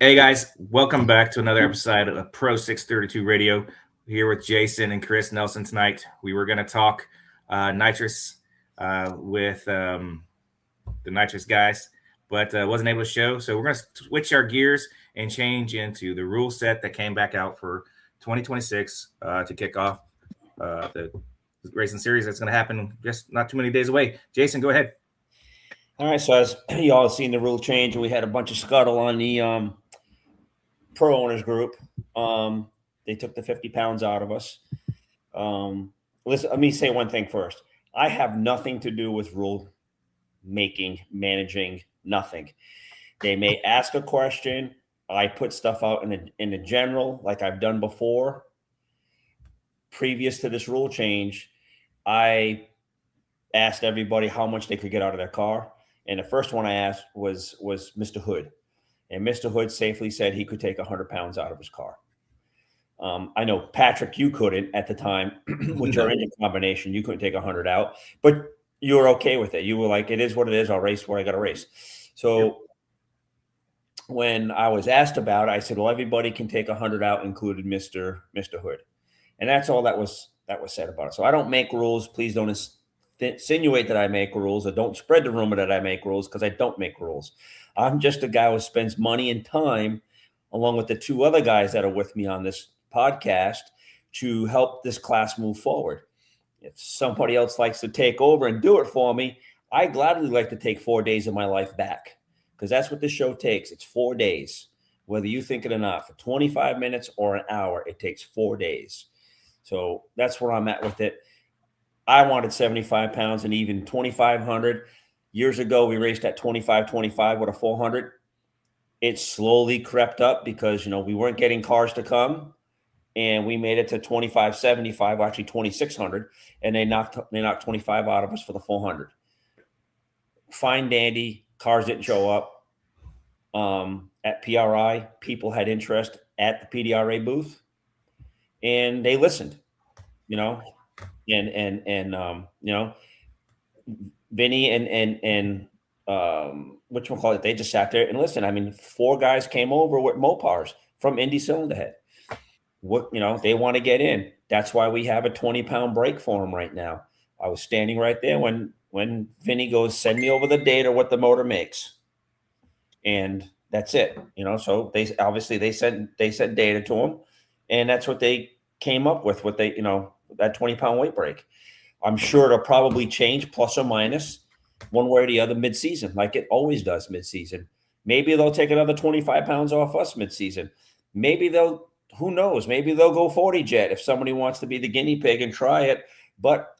Hey guys, welcome back to another episode of Pro 632 Radio. Here with Jason and Chris Nelson tonight. We were going to talk nitrous with the nitrous guys, but wasn't able to show. So we're going to switch our gears and change into the rule set that came back out for 2026 to kick off the racing series that's going to happen just not too many days away. Jason, go ahead. All right, so as you all have seen the rule change, we had a bunch of scuttle on the pro owners group. They took the 50 pounds out of us. Listen, let me say one thing first. I have nothing to do with rule making, managing, nothing. They may ask a question. I put stuff out in the general, like I've done before. Previous to this rule change, I asked everybody how much they could get out of their car. And the first one I asked was Mr. Hood. And Mr. Hood safely said he could take 100 pounds out of his car. I know, Patrick, you couldn't at the time with your engine combination. You couldn't take 100 out, but you were okay with it. You were like, it is what it is. I'll race where I got to race. So when I was asked about it, I said, well, everybody can take 100 out, included Mr. Hood. And that's all that was said about it. So I don't make rules. Please don't insinuate that I make rules, or don't spread the rumor that I make rules, because I don't make rules. I'm just a guy who spends money and time, along with the two other guys that are with me on this podcast, to help this class move forward. If somebody else likes to take over and do it for me, I gladly like to take 4 days of my life back, because that's what this show takes. It's 4 days, whether you think it or not. For 25 minutes or an hour, it takes 4 days. So that's where I'm at with it. I wanted 75 pounds and even 2,500. Years ago, we raced at 25 with a 400. It slowly crept up because, we weren't getting cars to come, and we made it to 25.75, actually 2,600, and they knocked 25 out of us for the 400. Fine dandy. Cars didn't show up. At PRI, people had interest at the PDRA booth, and they listened, and Vinny and whatchamacallit, they just sat there and listened. I mean, 4 guys came over with Mopars from Indy Cylinder Head. They want to get in. That's why we have a 20-pound break for them right now. I was standing right there when Vinny goes, send me over the data what the motor makes, and that's it. So they obviously they sent data to them, and that's what they came up with. What they that 20-pound weight break. I'm sure it'll probably change plus or minus one way or the other mid-season, like it always does mid-season. Maybe they'll take another 25 pounds off us mid-season. Maybe who knows? Maybe they'll go 40 jet if somebody wants to be the guinea pig and try it. But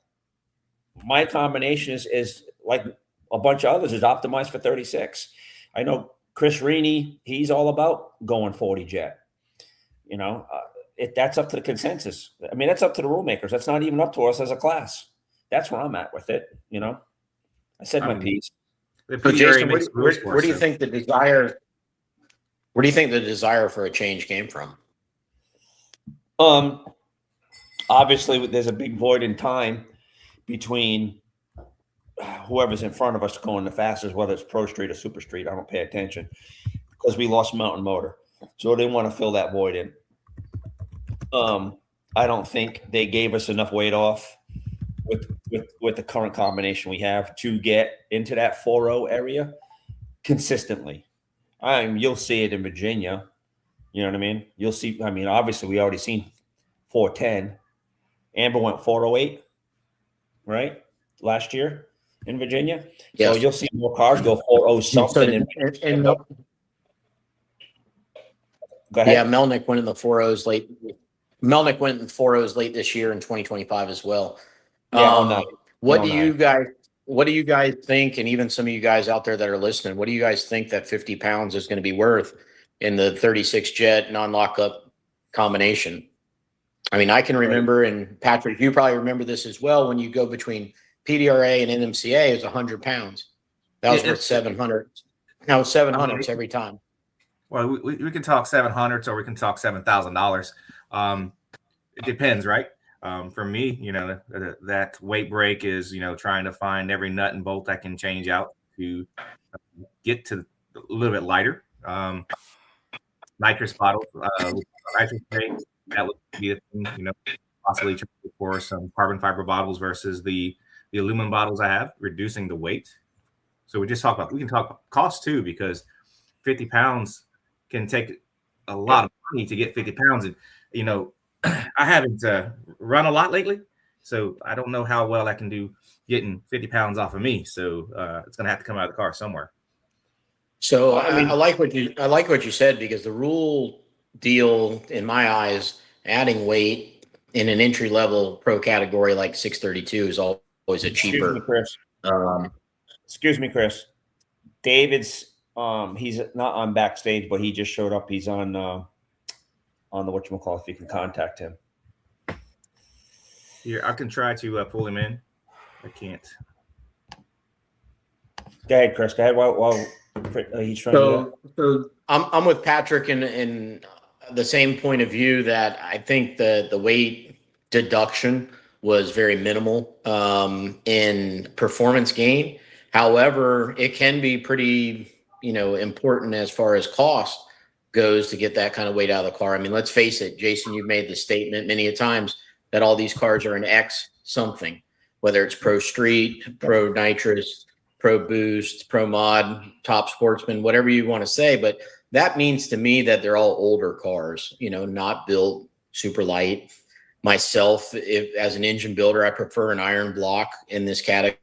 my combination is like a bunch of others, is optimized for 36. I know Chris Rini, he's all about going 40 jet. That's up to the consensus. I mean, that's up to the rule makers. That's not even up to us as a class. That's where I'm at with it. I said my piece. So Jason, where do you think the desire? Where do you think the desire for a change came from? Obviously, there's a big void in time between whoever's in front of us going the fastest, whether it's Pro Street or Super Street. I don't pay attention because we lost Mountain Motor, so they want to fill that void in. I don't think they gave us enough weight off with the current combination we have to get into that 4.0 area consistently. You'll see it in Virginia. You know what I mean? You'll see. I mean, obviously, we already seen 410. Amber went 408, right? Last year in Virginia. Yes. So you'll see more cars go 4.0 something. Go ahead. Yeah, Melnick went in the 4.0s late. Melnick went in 4.0s late this year in 2025 as well. Yeah, what do you guys think? And even some of you guys out there that are listening, what do you guys think that 50 pounds is going to be worth in the 36 jet non-lockup combination? I mean, I can remember, and Patrick, you probably remember this as well, when you go between PDRA and NMCA, it's 100 pounds. That was worth 700. Now it's 700s every time. Well, we can talk 700s or we can talk $7,000. It depends, right? For me, that weight break is, trying to find every nut and bolt I can change out to get to a little bit lighter. nitrous bottles, nitrous tank. That would be a thing, possibly try for some carbon fiber bottles versus the aluminum bottles I have, reducing the weight. So we can talk about cost too, because 50 pounds can take a lot of money to get 50 pounds. And, I haven't run a lot lately, so I don't know how well I can do getting 50 pounds off of me. So it's going to have to come out of the car somewhere. So I like what you said, because the rule deal, in my eyes, adding weight in an entry level pro category like 632 is always a cheaper. Excuse me, Chris. David's he's not on backstage, but he just showed up. He's on the whatchamacallit, if you can contact him. Here, I can try to pull him in. I can't. Go ahead, Chris. Go ahead while he's trying to. So I'm with Patrick in the same point of view, that I think the weight deduction was very minimal in performance gain. However, it can be pretty, important as far as cost goes to get that kind of weight out of the car. I mean, let's face it, Jason, you've made the statement many a times that all these cars are an X something, whether it's Pro Street, Pro Nitrous, Pro Boost, Pro Mod, Top Sportsman, whatever you want to say. But that means to me that they're all older cars, not built super light. Myself, as an engine builder, I prefer an iron block in this category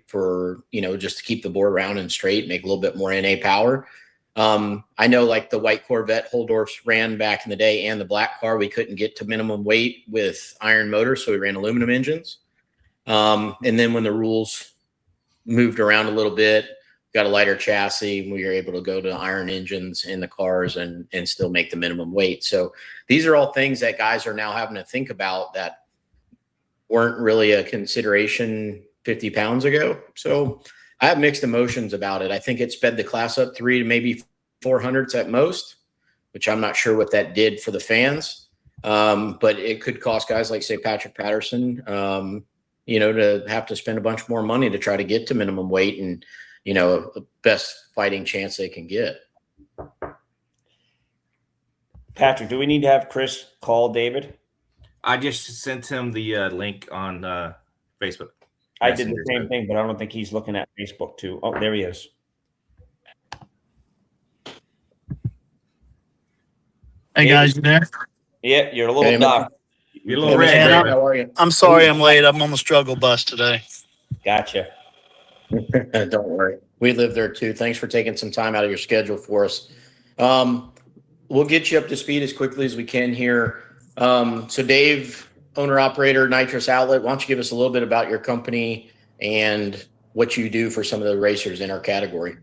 for, just to keep the bore round and straight, make a little bit more NA power. I know, like the white Corvette Holdorfs ran back in the day, and the black car, we couldn't get to minimum weight with iron motors, so we ran aluminum engines. And then when the rules moved around a little bit, got a lighter chassis, we were able to go to iron engines in the cars and still make the minimum weight. So these are all things that guys are now having to think about that weren't really a consideration 50 pounds ago. So I have mixed emotions about it. I think it sped the class up 3 to maybe 400s at most, which I'm not sure what that did for the fans. But it could cost guys like, say, Patrick Patterson, to have to spend a bunch more money to try to get to minimum weight and, a best fighting chance they can get. Patrick, do we need to have Chris call David? I just sent him the link on Facebook. I did the same thing, but I don't think he's looking at Facebook too. Oh, there he is. Hey guys, you there? Yeah, you're a little dark. You're a little red. How are you? I'm sorry I'm late. I'm on the struggle bus today. Gotcha. Don't worry. We live there too. Thanks for taking some time out of your schedule for us. We'll get you up to speed as quickly as we can here. So Dave, owner operator, Nitrous Outlet, why don't you give us a little bit about your company and what you do for some of the racers in our category?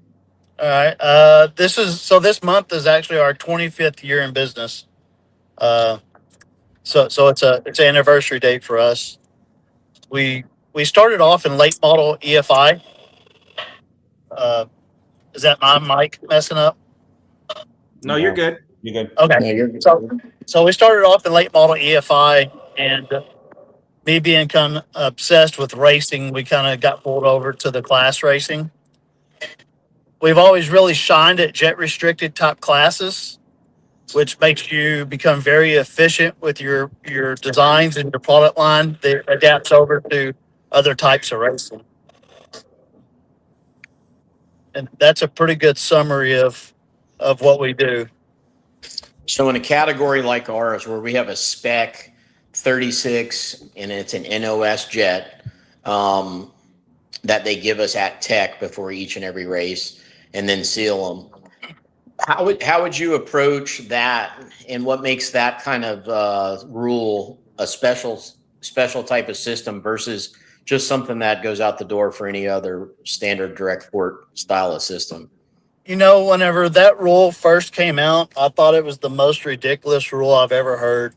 All right. This month is actually our 25th year in business. So it's an anniversary date for us. We started off in late model EFI. Is that my mic messing up? No, you're good. You're good. Okay. No, you're good. So we started off in late model EFI, and me being kind of obsessed with racing, we kind of got pulled over to the class racing. We've always really shined at jet restricted type classes, which makes you become very efficient with your designs and your product line that adapts over to other types of racing. And that's a pretty good summary of what we do. So in a category like ours, where we have a spec 36 and it's an NOS jet that they give us at tech before each and every race and then seal them, how would you approach that, and what makes that kind of rule a special type of system versus just something that goes out the door for any other standard direct port style of system? Whenever that rule first came out, I thought it was the most ridiculous rule I've ever heard.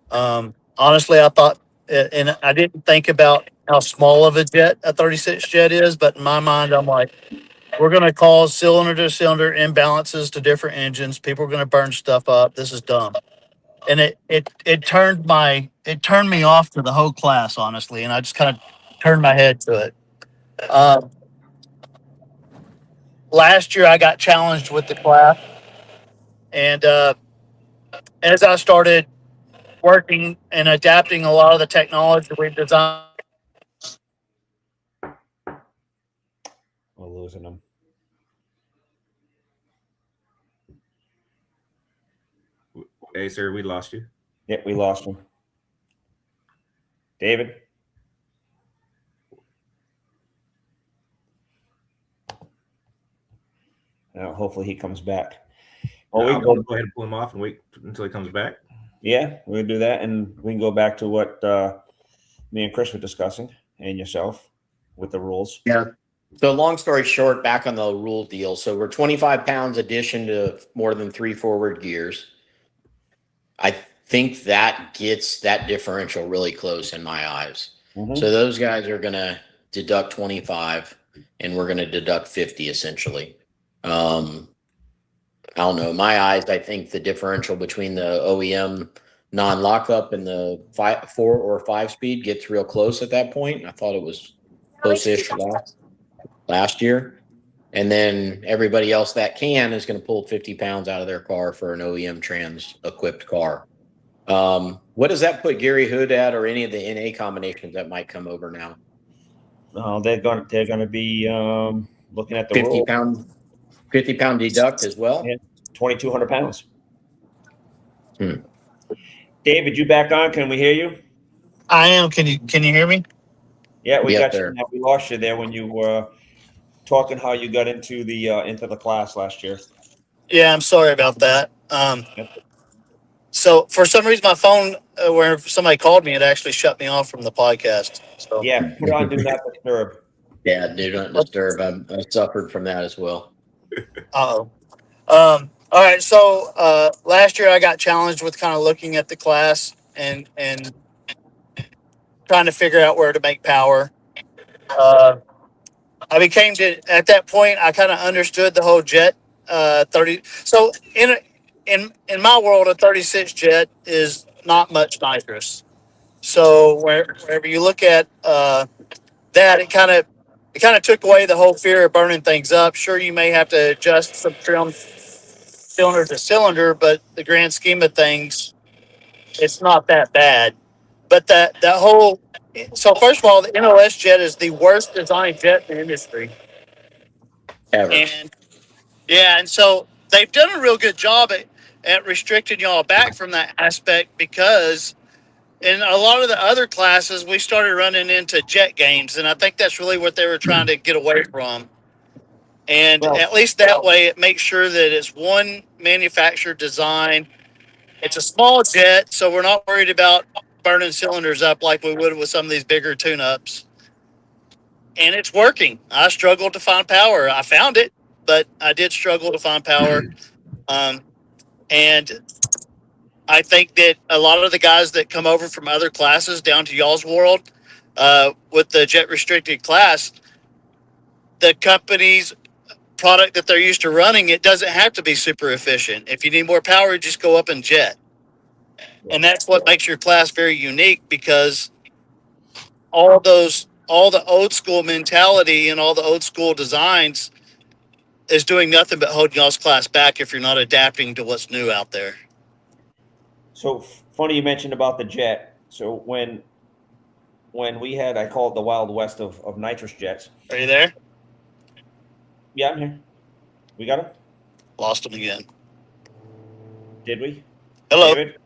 Honestly, I thought, and I didn't think about how small of a jet a 36 jet is, but in my mind, I'm like, we're going to cause cylinder to cylinder imbalances to different engines. People are going to burn stuff up. This is dumb. And it turned me off to the whole class, honestly, and I just kind of turned my head to it. Last year, I got challenged with the class, And as I started working and adapting a lot of the technology we've designed, We're losing them. Hey, sir, we lost you. Yep, we lost him. David? Hopefully he comes back. Well, we I'll can go ahead and pull him off and wait until he comes back. Yeah, we'll do that, and we can go back to what me and Chris were discussing, and yourself with the rules. Yeah. So long story short, back on the rule deal. So we're 25 pounds addition to more than 3 forward gears. I think that gets that differential really close in my eyes. Mhm. So those guys are going to deduct 25 and we're going to deduct 50 essentially. I don't know. In my eyes, I think the differential between the OEM non-lockup and the 4 or 5 speed gets real close at that point. I thought it was close-ish last year. And then everybody else that can is going to pull 50 pounds out of their car for an OEM trans equipped car. What does that put Gary Hood at, or any of the NA combinations that might come over now? They're going to be looking at the 50 rule. pound 50-pound deduct as well. Yeah, 2,200 pounds. Hmm. David, you back on? Can we hear you? I am. Can you hear me? Yeah, we Yes, got sir. you. Now, we lost you there when you were talking how you got into the class last year. Yeah, I'm sorry about that. Yep. So for some reason, my phone, where somebody called me, it actually shut me off from the podcast. So Yeah, put on do not disturb. Yeah, do not disturb. I suffered from that as well. Uh-oh. All right. So last year I got challenged with kind of looking at the class and trying to figure out where to make power. I became at that point I kind of understood the whole jet 30. So in my world, a 36 jet is not much nitrous. So wherever you look at that, it kind of took away the whole fear of burning things up. Sure, you may have to adjust some trim cylinder to cylinder, but the grand scheme of things, it's not that bad. But that whole so first of all, the NOS jet is the worst designed jet in the industry, Ever. and yeah, and so they've done a real good job at restricting y'all back from that aspect because in a lot of the other classes we started running into jet games, and I think that's really what they were trying to get away from. And Well, at least that way, it makes sure that it's one manufacturer design. It's a small jet, so we're not worried about burning cylinders up like we would with some of these bigger tune-ups. And it's working. I struggled to find power. I found it, but I did struggle to find power. And I think that a lot of the guys that come over from other classes down to y'all's world with the jet restricted class, the company's product that they're used to running, it doesn't have to be super efficient. If you need more power, just go up and jet. And that's what makes your class very unique, because all the old school mentality and all the old school designs is doing nothing but holding y'all's class back if you're not adapting to what's new out there. so funny you mentioned about the jet. So when we had, I call it the Wild West of nitrous jets. Are you there? Yeah, I'm here. We got him? Lost him again. Did we? Hello. David?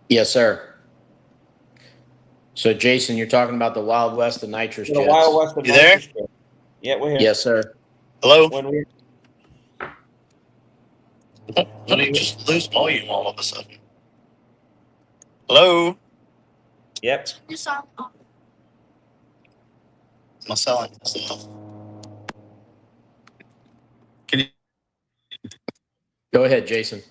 Yes, sir. So, Jason, you're talking about the Wild West of nitrous The jets. Wild West of You there? nitrous jets. Yeah, we're here. Yes, sir. Hello. When we Let me just lose volume all of a sudden. Hello. Yep. Am I selling? Can you? Go ahead, Jason.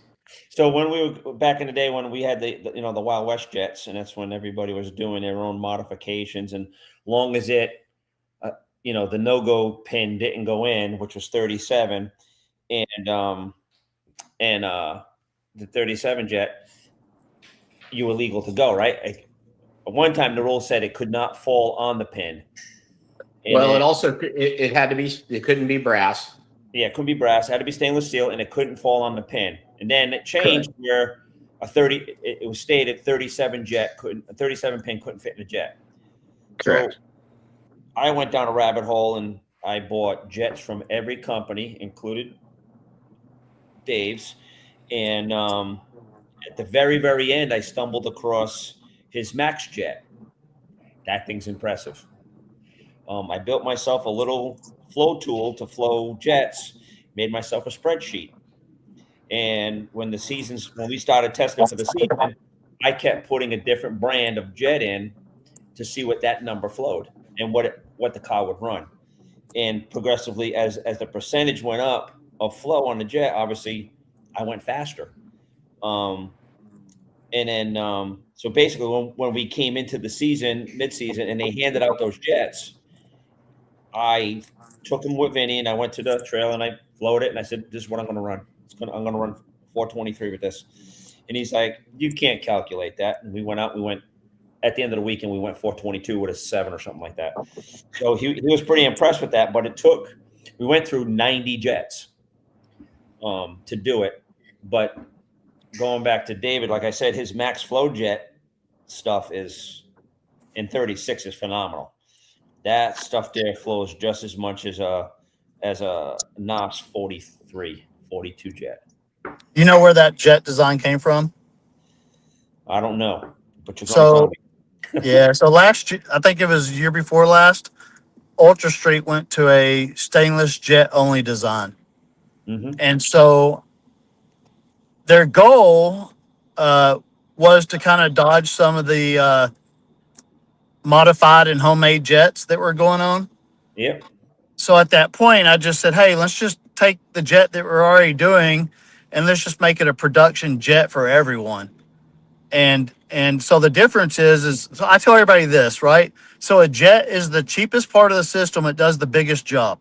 So when we were back in the day when we had the Wild West jets, and that's when everybody was doing their own modifications, and long as it the no-go pin didn't go in, which was 37, and the 37 jet, you were legal to go, right? At one time the rule said it could not fall on the pin. And Well, it also it had to be. It couldn't be brass. Yeah, it couldn't be brass. It had to be stainless steel, and it couldn't fall on the pin. And then it changed where it was stated 37 jet couldn't a 37 pin couldn't fit in a jet. Correct. So I went down a rabbit hole and I bought jets from every company, included Dave's. And at the very, very end, I stumbled across his Max jet. That thing's impressive. I built myself a little flow tool to flow jets, made myself a spreadsheet. And when we started testing for the season, I kept putting a different brand of jet in to see what that number flowed and what the car would run. And progressively, as the percentage went up of flow on the jet, obviously I went faster. And then, so basically, when we came into the season, mid-season, and they handed out those jets, I took them with Vinny and I went to the trail and I flowed it and I said, "This is what I'm going to run. I'm going to run 423 with this." And he's like, "You can't calculate that." And we went out. We went at the end of the weekend. We went 422 with a 7 or something like that. So he was pretty impressed with that. But we went through 90 jets to do it. But going back to David, like I said, his max flow jet stuff is in 36 is phenomenal. That stuff there flows just as much as a NOS 43, 42 jet. You know where that jet design came from? I don't know, but you're going to yeah. So last year, I think it was year before last, Ultra Street went to a stainless jet only design. Mm-hmm. And so their goal was to kind of dodge some of the modified and homemade jets that were going on. Yep. So at that point, I just said, hey, let's just take the jet that we're already doing and let's just make it a production jet for everyone. And so the difference is so I tell everybody this, right? So a jet is the cheapest part of the system. It does the biggest job.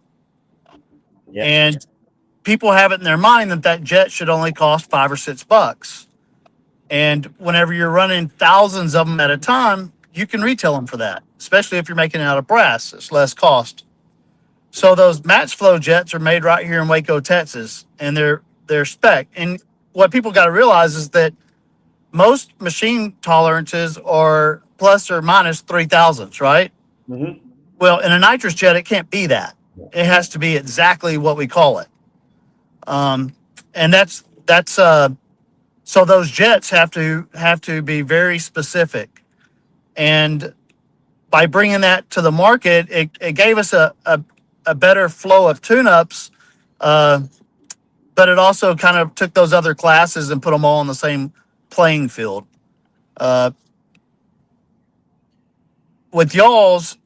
Yep. And people have it in their mind that jet should only cost $5 or $6. And whenever you're running thousands of them at a time, you can retail them for that, especially if you're making it out of brass. It's less cost. So those match flow jets are made right here in Waco, Texas, and they're spec. And what people got to realize is that most machine tolerances are plus or minus 3,000s, right? Mm-hmm. Well, in a nitrous jet, it can't be that. It has to be exactly what we call it. And that's so those jets have to be very specific. And by bringing that to the market, it gave us a better flow of tune-ups, but it also kind of took those other classes and put them all on the same playing field. With y'all's,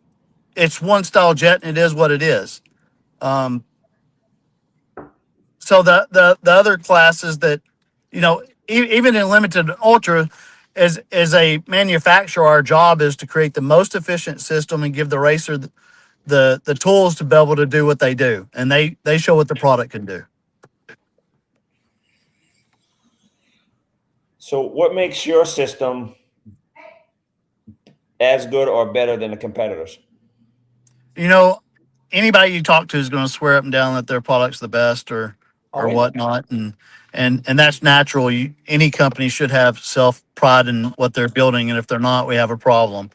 it's one style jet and it is what it is. So the other classes that, even in limited ultra, as a manufacturer, our job is to create the most efficient system and give the racer the tools to be able to do what they do. And they show what the product can do. So what makes your system as good or better than the competitors? Anybody you talk to is going to swear up and down that their product's the best or whatnot. And that's natural. Any company should have self pride in what they're building. And if they're not, we have a problem.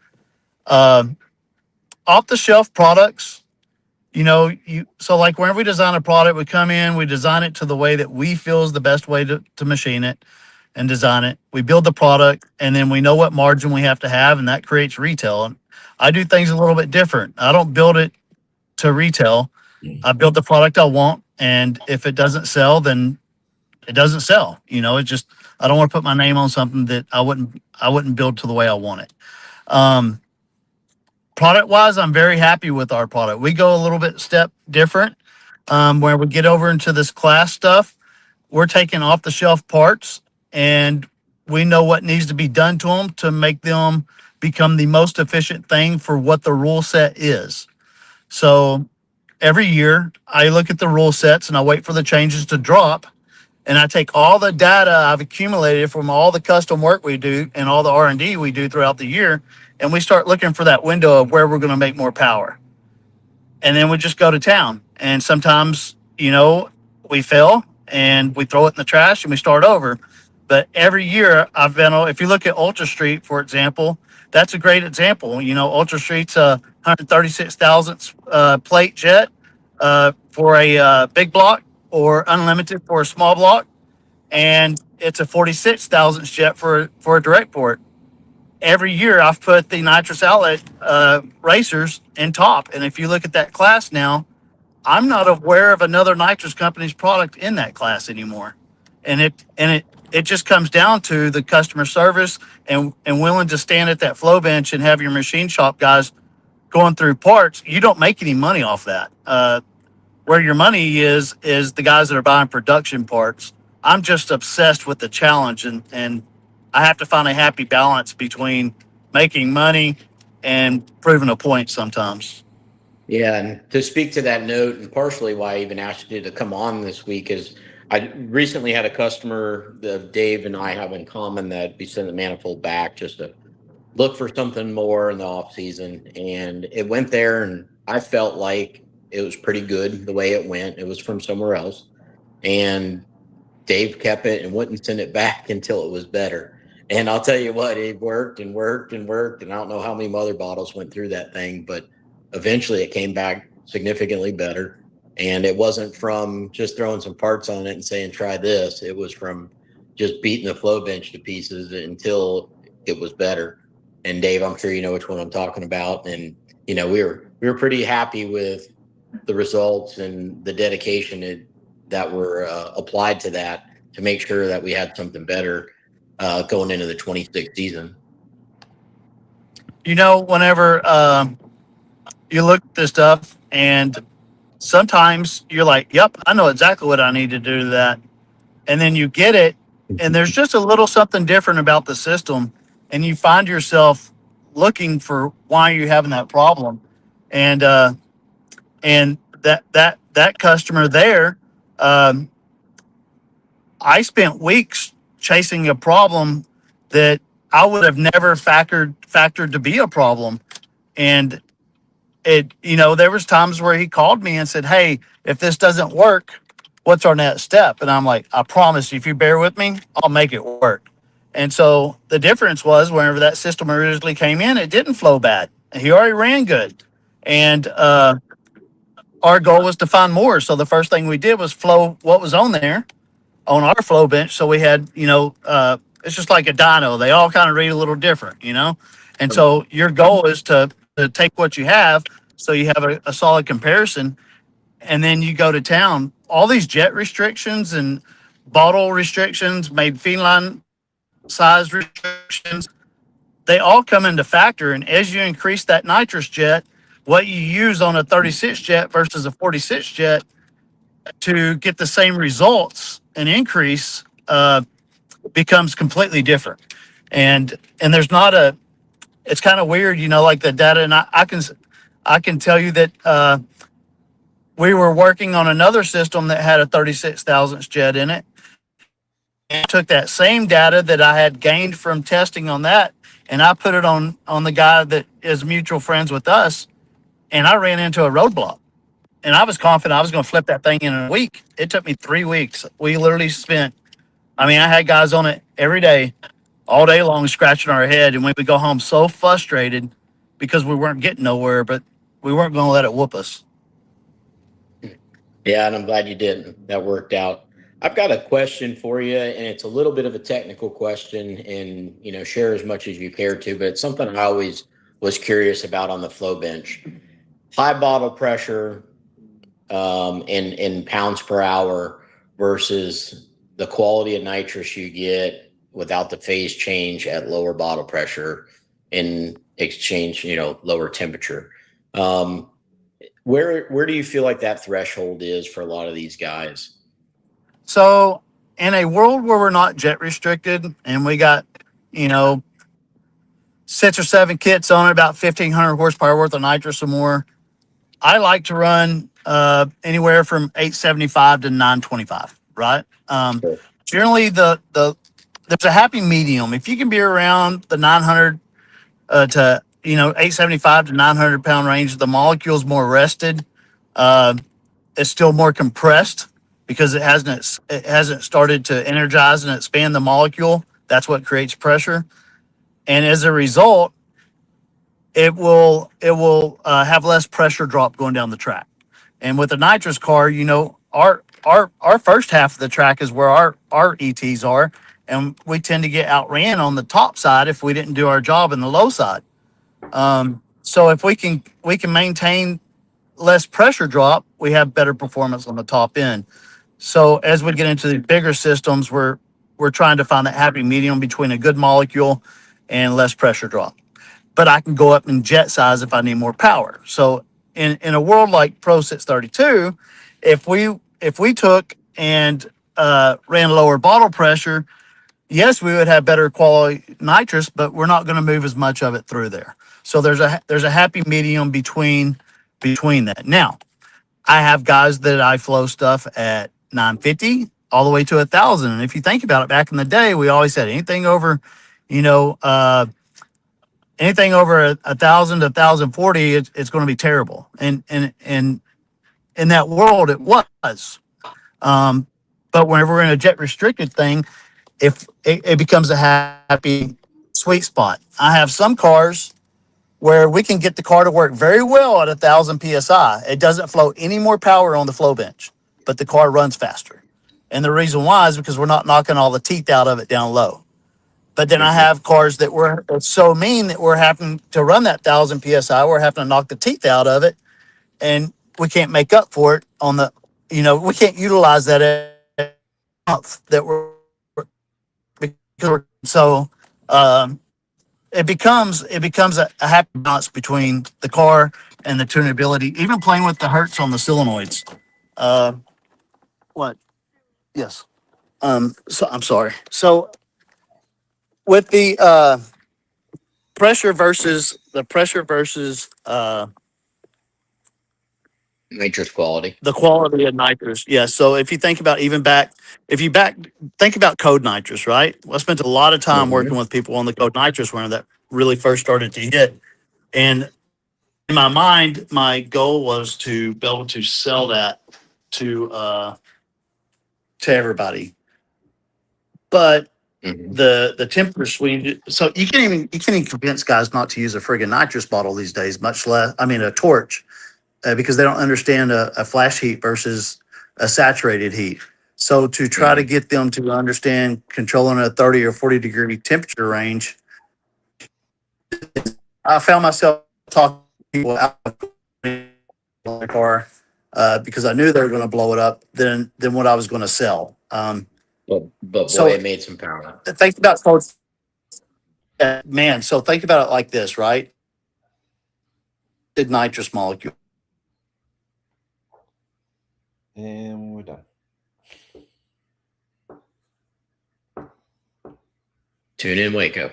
Off the shelf products, so like whenever we design a product, we come in, we design it to the way that we feel is the best way to machine it and design it. We build the product and then we know what margin we have to have, and that creates retail. And I do things a little bit different. I don't build it to retail. I build the product I want, and if it doesn't sell, then it doesn't sell. It just, I don't want to put my name on something that I wouldn't build to the way I want it. Product wise, I'm very happy with our product. We go a little bit step different. Where we get over into this class stuff, we're taking off the shelf parts and we know what needs to be done to them to make them become the most efficient thing for what the rule set is. So every year I look at the rule sets and I wait for the changes to drop, and I take all the data I've accumulated from all the custom work we do and all the R&D we do throughout the year, and we start looking for that window of where we're going to make more power. And then we just go to town. And sometimes we fail and we throw it in the trash and we start over. But every year if you look at Ultra Street, for example, that's a great example. Ultra Street's a 136 thousandths plate jet for a big block, or unlimited for a small block, and it's a 46 thousandths jet for a direct port. Every year I've put the Nitrous Outlet racers in top, and if you look at that class now, I'm not aware of another nitrous company's product in that class anymore. And it just comes down to the customer service and willing to stand at that flow bench and have your machine shop guys going through parts. You don't make any money off that. Where your money is the guys that are buying production parts. I'm just obsessed with the challenge, and I have to find a happy balance between making money and proving a point sometimes. Yeah, and to speak to that note, and partially why I even asked you to come on this week is I recently had a customer that Dave and I have in common that we sent the manifold back just to look for something more in the off season, and it went there, and I felt like it was pretty good the way it went. It was from somewhere else, and Dave kept it and wouldn't send it back until it was better. And I'll tell you what, it worked and worked and worked, and I don't know how many mother bottles went through that thing, but eventually it came back significantly better. And it wasn't from just throwing some parts on it and saying, try this. It was from just beating the flow bench to pieces until it was better. And Dave, I'm sure you know which one I'm talking about. And, we were pretty happy with the results and the dedication that were applied to that to make sure that we had something better going into the 26th season. Whenever you look at this stuff, and sometimes you're like, yep, I know exactly what I need to do to that. And then you get it, and there's just a little something different about the system, and you find yourself looking for why you're having that problem. And that customer there, I spent weeks chasing a problem that I would have never factored to be a problem. And there was times where he called me and said, hey, if this doesn't work, what's our next step? And I'm like, I promise you, if you bear with me, I'll make it work. And so the difference was, whenever that system originally came in, it didn't flow bad. He already ran good. And our goal was to find more. So the first thing we did was flow what was on there on our flow bench. So we had, it's just like a dyno. They all kind of read a little different, And so your goal is to take what you have, so you have a solid comparison, and then you go to town. All these jet restrictions and bottle restrictions, made feline size restrictions, they all come into factor. And as you increase that nitrous jet, what you use on a 36 jet versus a 46 jet to get the same results and increase becomes completely different. And there's not it's kind of weird, like the data. And I can tell you that we were working on another system that had a 36 thousandths jet in it. And I took that same data that I had gained from testing on that, and I put it on the guy that is mutual friends with us, and I ran into a roadblock. And I was confident I was going to flip that thing in a week. It took me 3 weeks. We literally I had guys on it every day, all day long, scratching our head. And we would go home so frustrated because we weren't getting nowhere, but we weren't going to let it whoop us. Yeah, and I'm glad you didn't. That worked out. I've got a question for you, and it's a little bit of a technical question, and share as much as you care to, but it's something I always was curious about on the flow bench. High bottle pressure in pounds per hour versus the quality of nitrous you get without the phase change at lower bottle pressure in exchange, lower temperature. Where do you feel like that threshold is for a lot of these guys? So in a world where we're not jet restricted and we got, 6 or 7 kits on it, about 1,500 horsepower worth of nitrous or more, I like to run anywhere from 875 to 925, right? Sure. Generally, there's a happy medium. If you can be around the 900 to 875 to 900 pound range, the molecule's more rested, and it's still more compressed because it hasn't started to energize and expand the molecule. That's what creates pressure, and as a result, it will have less pressure drop going down the track. And with a nitrous car, our first half of the track is where our ETs are, and we tend to get outran on the top side if we didn't do our job in the low side. So if we can maintain less pressure drop, we have better performance on the top end. So as we get into the bigger systems, we're trying to find that happy medium between a good molecule and less pressure drop. But I can go up in jet size if I need more power. So in a world like Pro 632, if we took and ran lower bottle pressure, yes, we would have better quality nitrous, but we're not going to move as much of it through there. So there's a happy medium between that. Now, I have guys that I flow stuff at 950 all the way to 1,000. And if you think about it, back in the day, we always said anything over, anything over 1,000 to 1,040, it's going to be terrible. And in that world, it was. But whenever we're in a jet restricted thing, if it becomes a happy sweet spot. I have some cars where we can get the car to work very well at 1,000 psi. It doesn't flow any more power on the flow bench, but the car runs faster. And the reason why is because we're not knocking all the teeth out of it down low. But then I have cars that it's so mean that we're having to run that 1,000 psi. We're having to knock the teeth out of it, and we can't make up for it on the, we can't utilize that month that we're so. It becomes a happy balance between the car and the tunability, even playing with the hertz on the solenoids. What? Yes. So I'm sorry. So with the pressure versus Nitrous quality. the quality of nitrous. Yeah. So if you think about think about code nitrous, right? I spent a lot of time working with people on the code nitrous when that really first started to hit. And in my mind, my goal was to be able to sell that to everybody. But the temperature swing, so you can't even convince guys not to use a friggin' nitrous bottle these days, much less, a torch. Because they don't understand a flash heat versus a saturated heat. So to try to get them to understand controlling a 30 or 40 degree temperature range, I found myself talking to people out of the car because I knew they were going to blow it up than what I was going to sell. But boy, so it made some power. Think about man. So think about it like this, right? The nitrous molecule. And we're done. Tune in, Waco.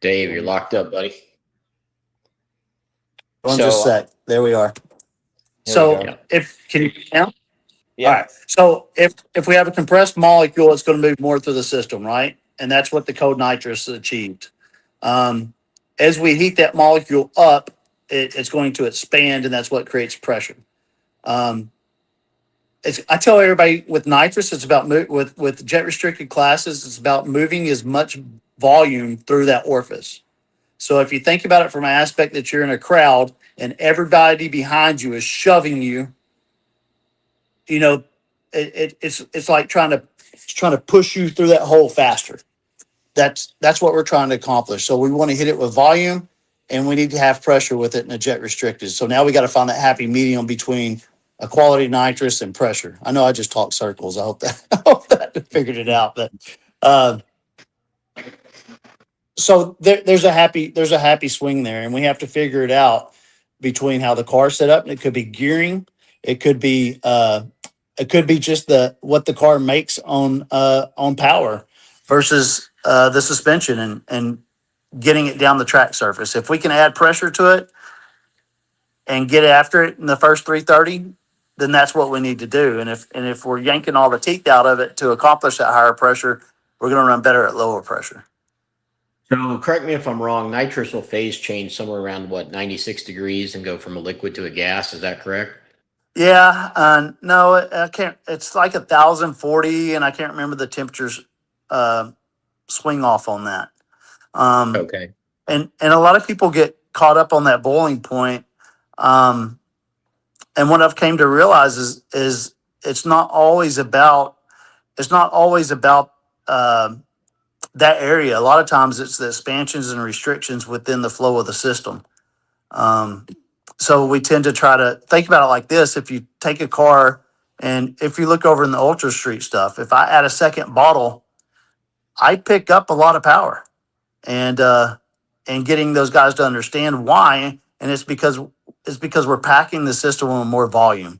Dave, you're locked up, buddy. Just a sec. There we are. So can you count? Yeah. All right. So if we have a compressed molecule, it's going to move more through the system, right? And that's what the code nitrous achieved. As we heat that molecule up, it's going to expand, and that's what creates pressure. I tell everybody with nitrous, it's about with jet restricted classes, it's about moving as much volume through that orifice. So if you think about it from an aspect that you're in a crowd and everybody behind you is shoving you, it's like trying to push you through that hole faster. That's what we're trying to accomplish. So we want to hit it with volume, and we need to have pressure with it in a jet restricted. So now we got to find that happy medium between a quality nitrous and pressure. I know I just talked circles. I hope that figured it out. But so there's a happy swing there, and we have to figure it out between how the car's set up. And it could be gearing, it could be just what the car makes on power versus the suspension and getting it down the track surface. If we can add pressure to it and get after it in the first 330, then that's what we need to do. And if we're yanking all the teeth out of it to accomplish that higher pressure, we're going to run better at lower pressure. So correct me if I'm wrong, nitrous will phase change somewhere around 96 degrees and go from a liquid to a gas. Is that correct? Yeah, no, I can't. It's like 1,040, and I can't remember the temperatures swing off on that. Okay. And a lot of people get caught up on that boiling point. Um, and what I've came to realize is it's not always about uh, that area. A lot of times it's the expansions and restrictions within the flow of the system. Um, so we tend to try to think about it like this. If you take a car and if you look over in the Ultra Street stuff, if I add a second bottle, I pick up a lot of power. And getting those guys to understand why, and it's because we're packing the system with more volume.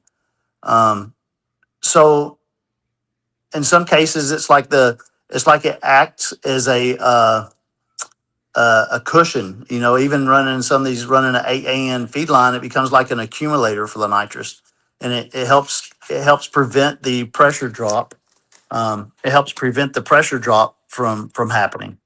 So in some cases, it's like it acts as a cushion. Even running some of these running an 8 AN feed line, it becomes like an accumulator for the nitrous, and it helps prevent the pressure drop. It helps prevent the pressure drop from happening.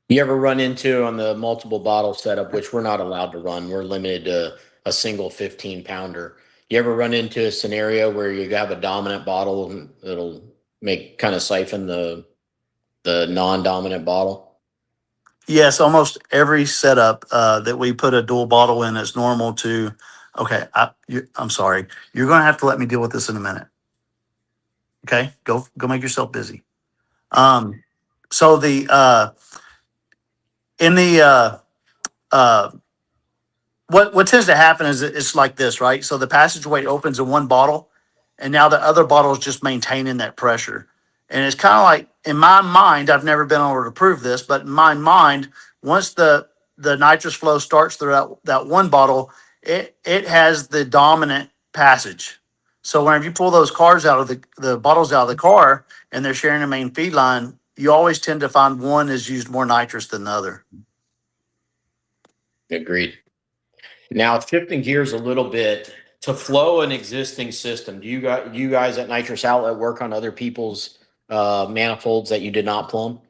You ever run into on the multiple bottle setup, which we're not allowed to run, we're limited to a single 15-pounder. You ever run into a scenario where you have a dominant bottle and it'll make kind of siphon the non-dominant bottle? Yes, almost every setup that we put a dual bottle in is normal to. Okay, I'm sorry. You're going to have to let me deal with this in a minute. Okay, go make yourself busy. So in the uh, what tends to happen is it's like this, right? So the passageway opens in one bottle, and now the other bottle is just maintaining that pressure. And it's kind of like in my mind, I've never been able to prove this, but in my mind, once the nitrous flow starts throughout that one bottle, it has the dominant passage. So whenever you pull those cars out of the bottles out of the car and they're sharing a main feed line, you always tend to find one has used more nitrous than the other. Agreed. Now, shifting gears a little bit to flow an existing system. Do you guys at Nitrous Outlet work on other people's manifolds that you did not plumb?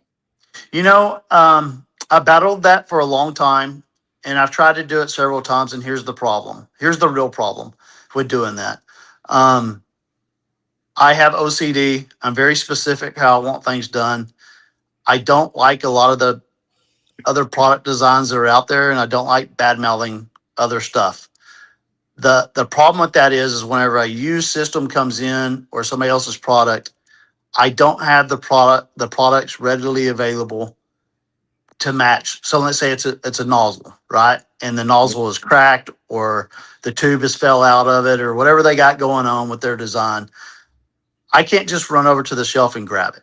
I battled that for a long time, and I've tried to do it several times. And here's the problem. Here's the real problem with doing that. I have OCD. I'm very specific how I want things done. I don't like a lot of the other product designs that are out there, and I don't like bad mouthing other stuff. The problem with that is whenever a used system comes in or somebody else's product, I don't have the products readily available to match. So let's say it's a nozzle, right? And the nozzle is cracked or the tube has fell out of it or whatever they got going on with their design. I can't just run over to the shelf and grab it.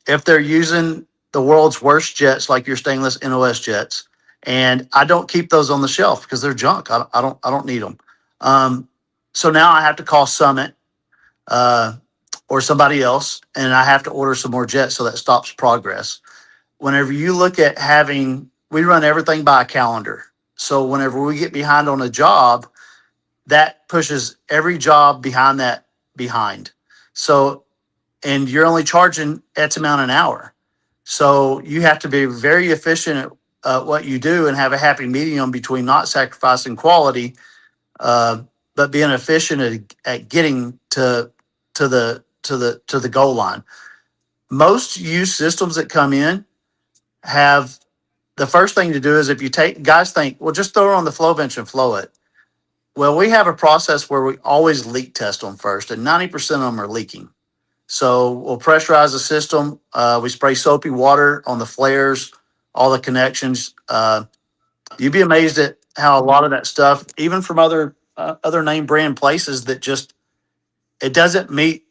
If they're using the world's worst jets, like your stainless NOS jets, and I don't keep those on the shelf because they're junk. I don't need them. So now I have to call Summit or somebody else, and I have to order some more jets. So that stops progress. Whenever you look at we run everything by a calendar. So whenever we get behind on a job, that pushes every job behind. So, and you're only charging X amount an hour. So you have to be very efficient at what you do and have a happy medium between not sacrificing quality, but being efficient at getting to the goal line. Most used systems that come in have the first thing to do is if you take guys think, well, just throw it on the flow bench and flow it. Well, we have a process where we always leak test them first, and 90% of them are leaking. So we'll pressurize the system. We spray soapy water on the flares, all the connections. You'd be amazed at how a lot of that stuff, even from other name brand places, that just it doesn't meet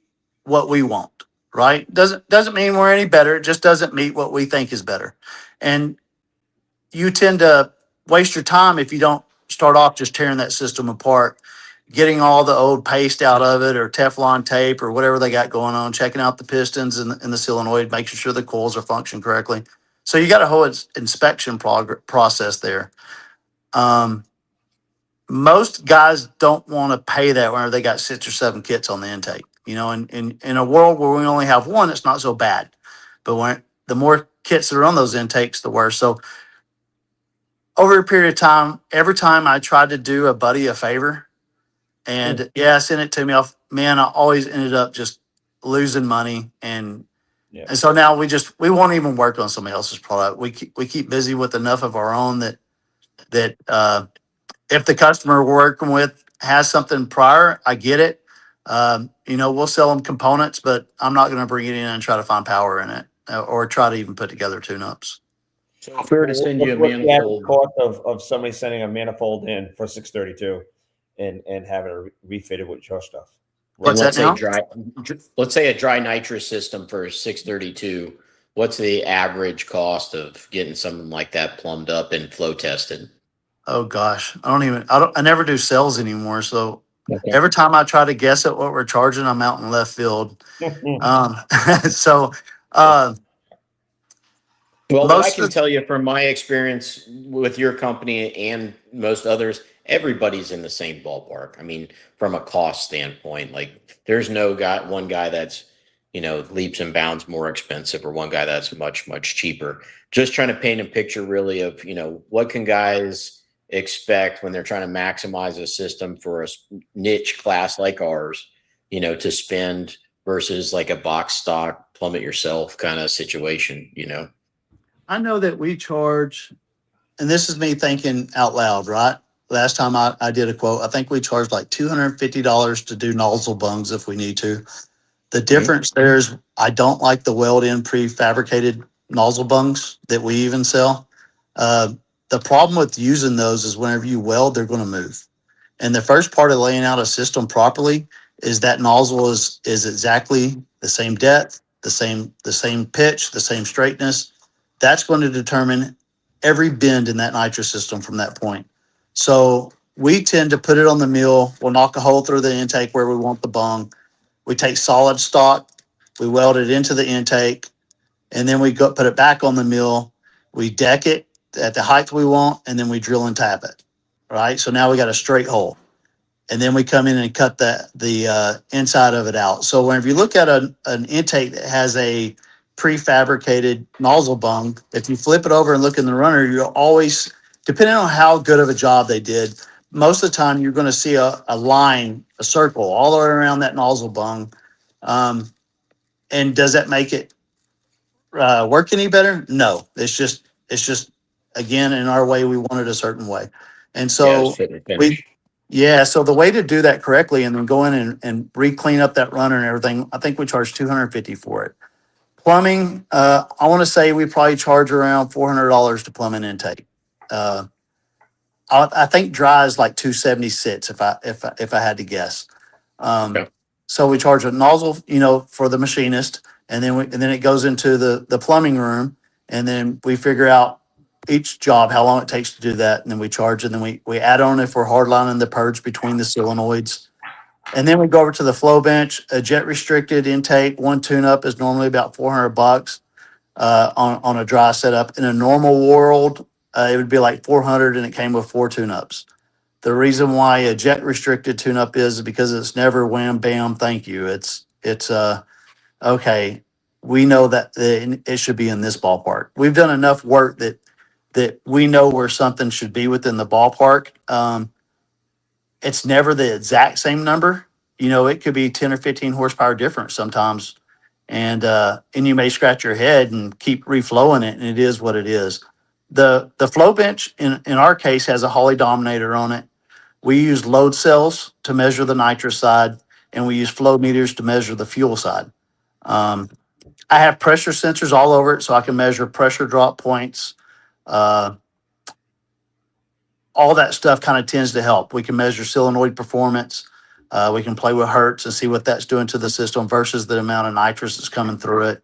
what we want. Right? Doesn't mean we're any better. It just doesn't meet what we think is better. And you tend to waste your time if you don't start off just tearing that system apart, getting all the old paste out of it or Teflon tape or whatever they got going on, checking out the pistons and the solenoid, making sure the coils are functioning correctly. So you got a whole inspection process there. Most guys don't want to pay that whenever they got 6 or 7 kits on the intake. In a world where we only have one, it's not so bad. But when the more kits that are on those intakes, the worse. So over a period of time, every time I tried to do a buddy a favor, And yeah, sent it to me. Man, I always ended up just losing money, and Yeah. and so now we won't even work on somebody else's product. We keep busy with enough of our own that if the customer we're working with has something prior, I get it. We'll sell them components, but I'm not going to bring it in and try to find power in it, or try to even put together tune-ups. So if we were to send you a What's the average manifold, cost of somebody sending a manifold in for 632 and having it refitted with your stuff? What's let's that say now? let's say a dry nitrous system for 632, what's the average cost of getting something like that plumbed up and flow tested? Oh gosh, I never do sales anymore. So Okay. every time I try to guess at what we're charging, I'm out in left field. So, uh, Well, what I most can of the, tell you from my experience with your company and most others, everybody's in the same ballpark. I mean, from a cost standpoint, like there's no one guy that's, leaps and bounds more expensive or one guy that's much, much cheaper. Just trying to paint a picture really of, what can guys expect when they're trying to maximize a system for a niche class like ours, to spend versus like a box stock, plumb it yourself kind of situation. I know that we charge, and this is me thinking out loud, right? Last time I did a quote, I think we charged like $250 to do nozzle bungs if we need to. The difference there is I don't like the weld-in prefabricated nozzle bungs that we even sell. Uh, the problem with using those is whenever you weld, they're going to move. And the first part of laying out a system properly is that nozzle is exactly the same depth, the same pitch, the same straightness. That's going to determine every bend in that nitrous system from that point. So we tend to put it on the mill. We'll knock a hole through the intake where we want the bung. We take solid stock, we weld it into the intake, and then we go put it back on the mill. We deck it at the height we want, and then we drill and tap it. Right. So now we got a straight hole, and then we come in and cut the inside of it out. So whenever you look at an intake that has a prefabricated nozzle bung, if you flip it over and look in the runner, you'll always, depending on how good of a job they did, most of the time you're going to see a line, a circle all the way around that nozzle bung. And does that make it work any better? No, it's just again, in our way, we want it a certain way. And Yeah, it's so fit and finish. so the way to do that correctly and then go in and re-clean up that runner and everything, I think we charge 250 for it. Plumbing, I want to say we probably charge around $400 to plumb an intake. I think dry is like 276 if I had to guess. Okay. So we charge a nozzle, for the machinist, and then it goes into the plumbing room, and then we figure out each job how long it takes to do that, and then we charge, and then we add on if we're hardlining the purge between the solenoids, and then we go over to the flow bench. A jet restricted intake, one tune up is normally about $400 on a dry setup. In a normal world, it would be like 400, and it came with 4 tune ups. The reason why a jet restricted tune up is because it's never wham bam thank you. It's okay. We know that it should be in this ballpark. We've done enough work that we know where something should be within the ballpark. It's never the exact same number. It could be 10 or 15 horsepower difference sometimes. And you may scratch your head and keep reflowing it, and it is what it is. The flow bench in our case has a Holley dominator on it. We use load cells to measure the nitrous side, and we use flow meters to measure the fuel side. Um, I have pressure sensors all over it, so I can measure pressure drop points. Uh, all that stuff kind of tends to help. We can measure solenoid performance. We can play with hertz and see what that's doing to the system versus the amount of nitrous that's coming through it.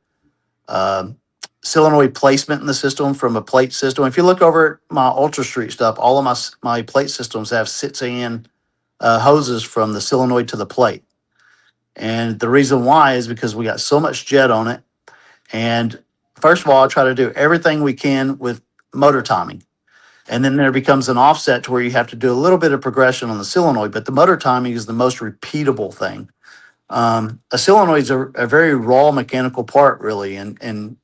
Um, Solenoid placement in the system from a plate system. If you look over at my Ultra Street stuff, all of my plate systems have 6 hoses from the solenoid to the plate. And the reason why is because we got so much jet on it. And first of all, I try to do everything we can with motor timing. And then there becomes an offset to where you have to do a little bit of progression on the solenoid, but the motor timing is the most repeatable thing. A solenoid is a very raw mechanical part, really, and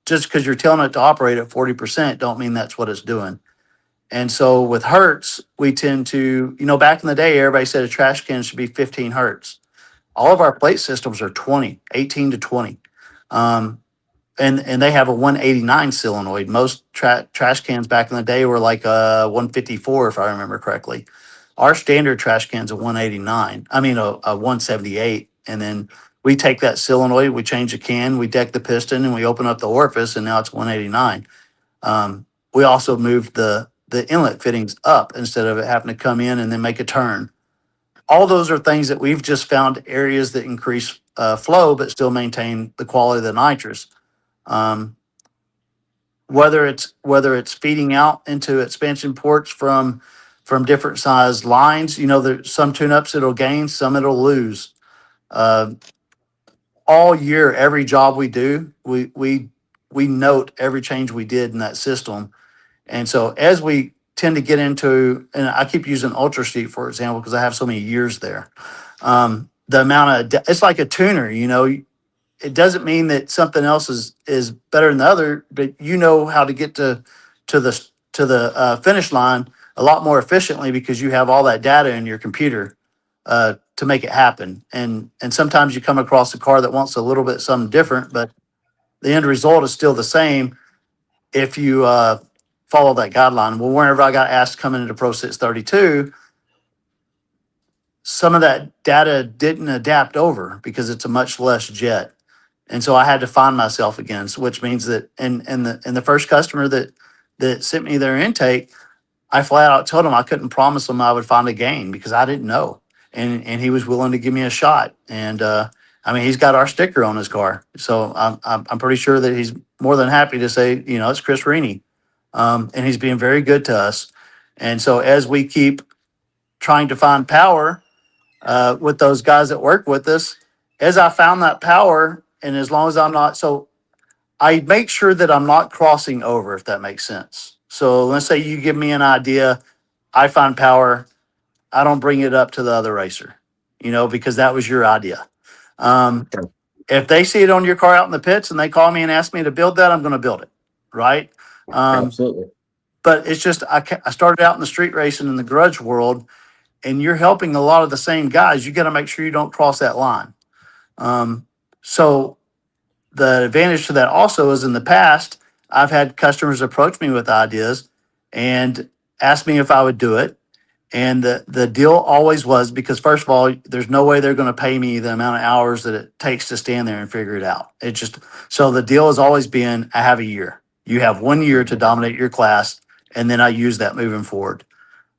just because you're telling it to operate at 40% don't mean that's what it's doing. And so with Hertz, we tend to, back in the day, everybody said a trash can should be 15 Hertz. All of our plate systems are 20, 18 to 20. And they have a 189 solenoid. Most trash cans back in the day were like a 154, if I remember correctly. Our standard trash can's a 189. I mean, a 178. And then we take that solenoid, we change the can, we deck the piston, and we open up the orifice, and now it's 189. We also moved the inlet fittings up instead of it having to come in and then make a turn. All those are things that we've just found areas that increase flow but still maintain the quality of the nitrous. Whether it's feeding out into expansion ports from different size lines, there's some tune-ups it'll gain, some it'll lose. All year, every job we do, we note every change we did in that system. And so as we tend to get into, and I keep using Ultra Sheet, for example, because I have so many years there. The amount of, it's like a tuner, it doesn't mean that something else is better than the other, but how to get to the finish line a lot more efficiently because you have all that data in your computer to make it happen. And sometimes you come across a car that wants a little bit something different, but the end result is still the same if you follow that guideline. Well, whenever I got asked coming into Pro 632, some of that data didn't adapt over because it's a much less jet. And so I had to find myself again, which means that and the first customer that sent me their intake, I flat out told him I couldn't promise him I would find a gain because I didn't know. And he was willing to give me a shot. And he's got our sticker on his car. So I'm pretty sure that he's more than happy to say, it's Chris Rini. And he's being very good to us. And so as we keep trying to find power with those guys that work with us, as I found that power, and as long as I'm not, so I make sure that I'm not crossing over, if that makes sense. So let's say you give me an idea, I find power, I don't bring it up to the other racer, because that was your idea. If they see it on your car out in the pits and they call me and ask me to build that, I'm going to build it. Right. Absolutely. But it's just, I started out in the street racing in the grudge world, and you're helping a lot of the same guys. You got to make sure you don't cross that line. So the advantage to that also is in the past, I've had customers approach me with ideas and ask me if I would do it. And the deal always was, because first of all, there's no way they're going to pay me the amount of hours that it takes to stand there and figure it out. So the deal has always been, I have a year. You have 1 year to dominate your class. And then I use that moving forward.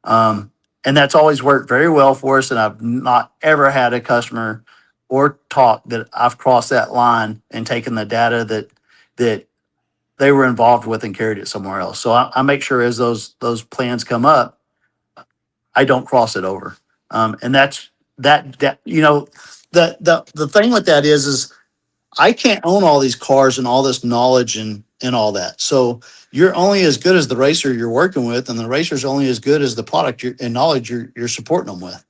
And that's always worked very well for us. And I've not ever had a customer or talk that I've crossed that line and taken the data that they were involved with and carried it somewhere else. So I make sure as those plans come up, I don't cross it over. And that's the thing with that is I can't own all these cars and all this knowledge and all that. So you're only as good as the racer you're working with, and the racer's only as good as the product and knowledge you're supporting them with.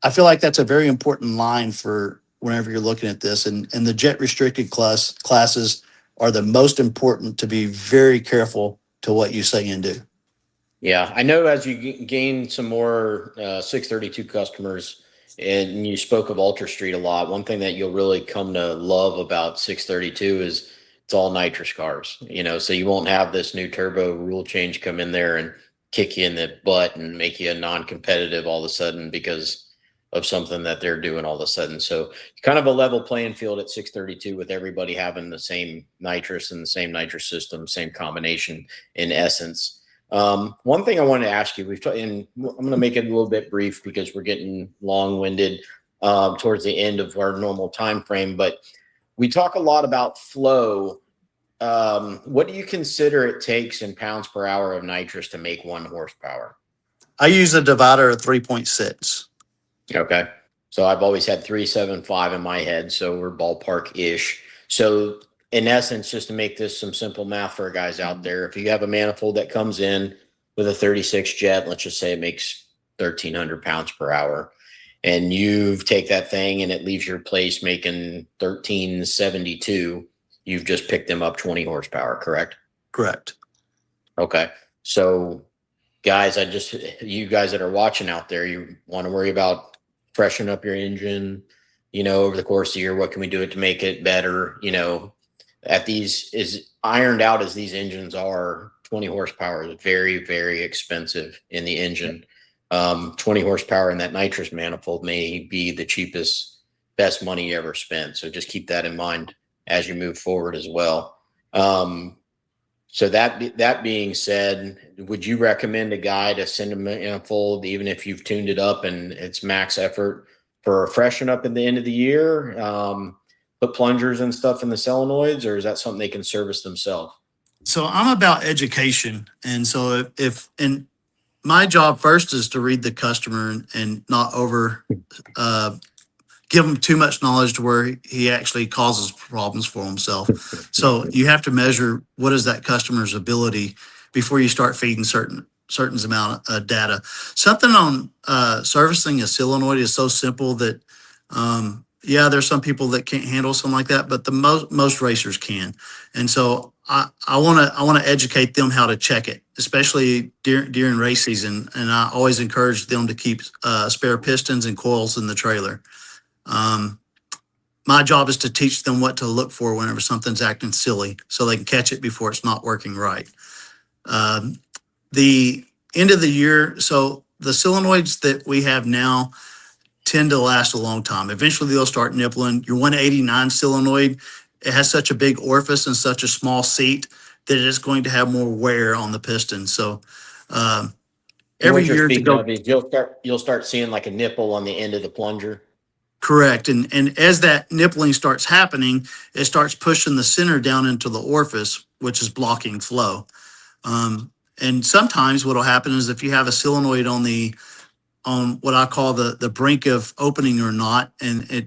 I feel like that's a very important line for whenever you're looking at this, and the jet restricted classes are the most important to be very careful to what you say and do. Yeah, I know as you gain some more 632 customers, and you spoke of Ultra Street a lot, one thing that you'll really come to love about 632 is it's all nitrous cars, so you won't have this new turbo rule change come in there and kick you in the butt and make you a non-competitive all of a sudden because of something that they're doing all of a sudden. So kind of a level playing field at 632 with everybody having the same nitrous and the same nitrous system, same combination in essence. One thing I wanted to ask you, and I'm going to make it a little bit brief because we're getting long-winded towards the end of our normal time frame, but we talk a lot about flow. What do you consider it takes in pounds per hour of nitrous to make 1 horsepower? I use a divider of 3.6. Okay. So I've always had 375 in my head. So we're ballpark-ish. So in essence, just to make this some simple math for guys out there, if you have a manifold that comes in with a 36 jet, let's just say it makes 1,300 pounds per hour, and you take that thing and it leaves your place making 1,372, you've just picked them up 20 horsepower, correct? Correct. Okay. So guys, you guys that are watching out there, you want to worry about freshening up your engine, over the course of the year, what can we do to make it better? At these, is ironed out as these engines are, 20 horsepower is very, very expensive in the engine. 20 horsepower in that nitrous manifold may be the cheapest, best money you ever spent. So just keep that in mind as you move forward as well. So that being said, would you recommend a guy to send a manifold, even if you've tuned it up and it's max effort, for a freshen up at the end of the year? Put plungers and stuff in the solenoids, or is that something they can service themselves? So I'm about education. And so and my job first is to read the customer and not give him too much knowledge to where he actually causes problems for himself. So you have to measure what is that customer's ability before you start feeding certain amount of data. Something on servicing a solenoid is so simple that there's some people that can't handle something like that, but the most racers can. And so I want to educate them how to check it, especially during race season. And I always encourage them to keep spare pistons and coils in the trailer. My job is to teach them what to look for whenever something's acting silly, so they can catch it before it's not working right. The end of the year, so the solenoids that we have now tend to last a long time. Eventually they'll start nippling. Your 189 solenoid, it has such a big orifice and such a small seat that it is going to have more wear on the piston. So every year to go, you'll start seeing like a nipple on the end of the plunger. Correct. And as that nippling starts happening, it starts pushing the center down into the orifice, which is blocking flow. And sometimes what will happen is if you have a solenoid on what I call the brink of opening or not,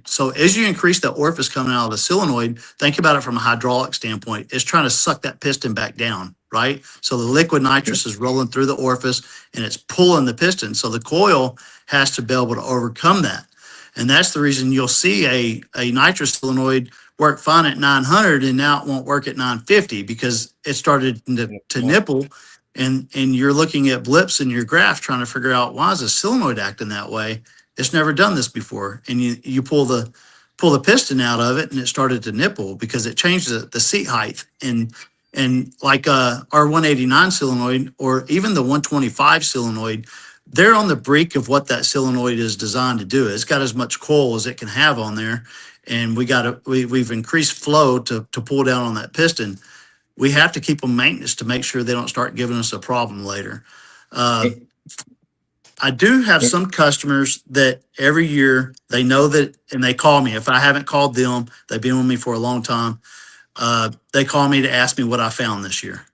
so as you increase the orifice coming out of the solenoid, think about it from a hydraulic standpoint. It's trying to suck that piston back down, right? So the liquid nitrous is rolling through the orifice and it's pulling the piston. So the coil has to be able to overcome that. And that's the reason you'll see a nitrous solenoid work fine at 900 and now it won't work at 950 because it started to nipple. And you're looking at blips in your graph trying to figure out, why is a solenoid acting that way? It's never done this before. And you pull the piston out of it and it started to nipple because it changed the seat height. And like our 189 solenoid or even the 125 solenoid, they're on the brink of what that solenoid is designed to do. It's got as much coil as it can have on there. And we've increased flow to pull down on that piston. We have to keep them maintenance to make sure they don't start giving us a problem later. I do have some customers that every year they know that, and they call me. If I haven't called them, they've been with me for a long time. They call me to ask me what I found this year.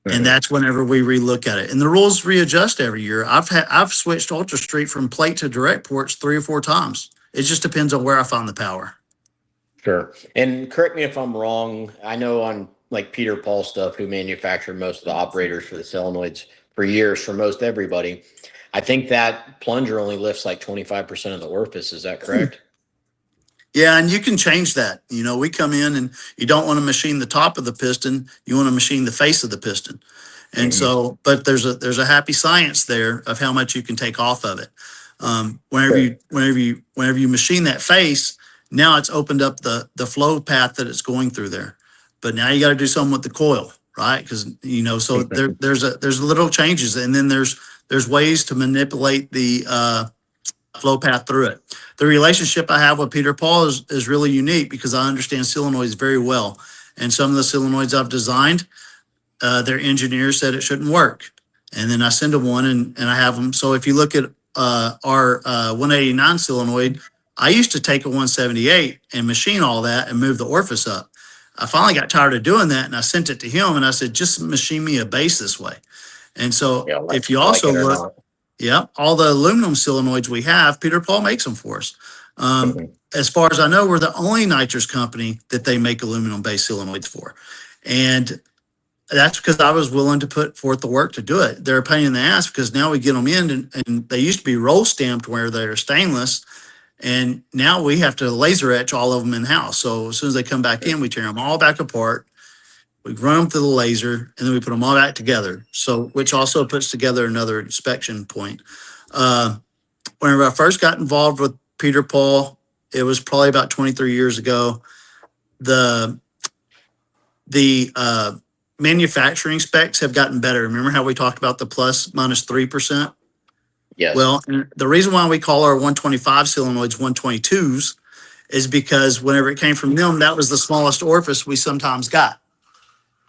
And that's whenever we relook at it. And the rules readjust every year. I've switched Ultra Street from plate to direct ports 3 or 4 times. It just depends on where I find the power. Sure. And correct me if I'm wrong. I know on like Peter Paul stuff, who manufactured most of the operators for the solenoids for years for most everybody, I think that plunger only lifts like 25% of the orifice. Is that correct? Yeah, and you can change that. We come in and you don't want to machine the top of the piston. You want to machine the face of the piston. And so, but there's a happy science there of how much you can take off of it. Whenever you machine that face, now it's opened up the flow path that it's going through there. But now you got to do something with the coil, right? Because so there's little changes, and then there's ways to manipulate the flow path through it. The relationship I have with Peter Paul is really unique because I understand solenoids very well, and some of the solenoids I've designed, their engineers said it shouldn't work, and then I send them one and I have them. So if you look at our 189 solenoid, I used to take a 178 and machine all that and move the orifice up. I finally got tired of doing that and I sent it to him and I said, just machine me a base this way. And so if you also look, all the aluminum solenoids we have, Peter Paul makes them for us. As far as I know, we're the only nitrous company that they make aluminum based solenoids for. And that's because I was willing to put forth the work to do it. They're a pain in the ass because now we get them in and they used to be roll stamped where they're stainless. And now we have to laser etch all of them in house. So as soon as they come back in, we tear them all back apart. We run them through the laser, and then we put them all back together. So, which also puts together another inspection point. Whenever I first got involved with Peter Paul, it was probably about 23 years ago. The manufacturing specs have gotten better. Remember how we talked about the plus minus 3%? Yes. Well, the reason why we call our 125 solenoids 122s is because whenever it came from them, that was the smallest orifice we sometimes got.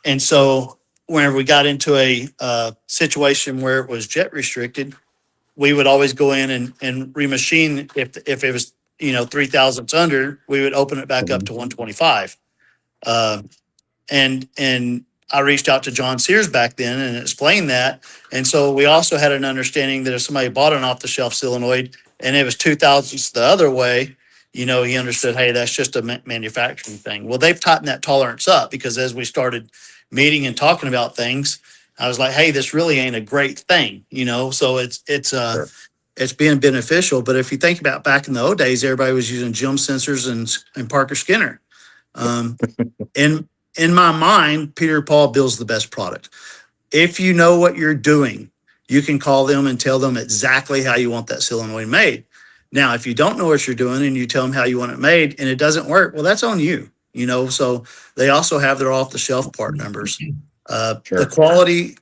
And so whenever we got into a situation where it was jet restricted, we would always go in and remachine. If it was, 3 thousandths under, we would open it back up to 125. And I reached out to John Sears back then and explained that. And so we also had an understanding that if somebody bought an off-the-shelf solenoid and it was 2 thousandths the other way, he understood, hey, that's just a manufacturing thing. Well, they've tightened that tolerance up because as we started meeting and talking about things, I was like, hey, this really ain't a great thing, so it's being beneficial. But if you think about back in the old days, everybody was using Jim sensors and Parker Skinner. In my mind, Peter Paul builds the best product. If you know what you're doing, you can call them and tell them exactly how you want that solenoid made. Now, if you don't know what you're doing and you tell them how you want it made and it doesn't work, well, that's on you, So they also have their off-the-shelf part numbers. Sure. The quality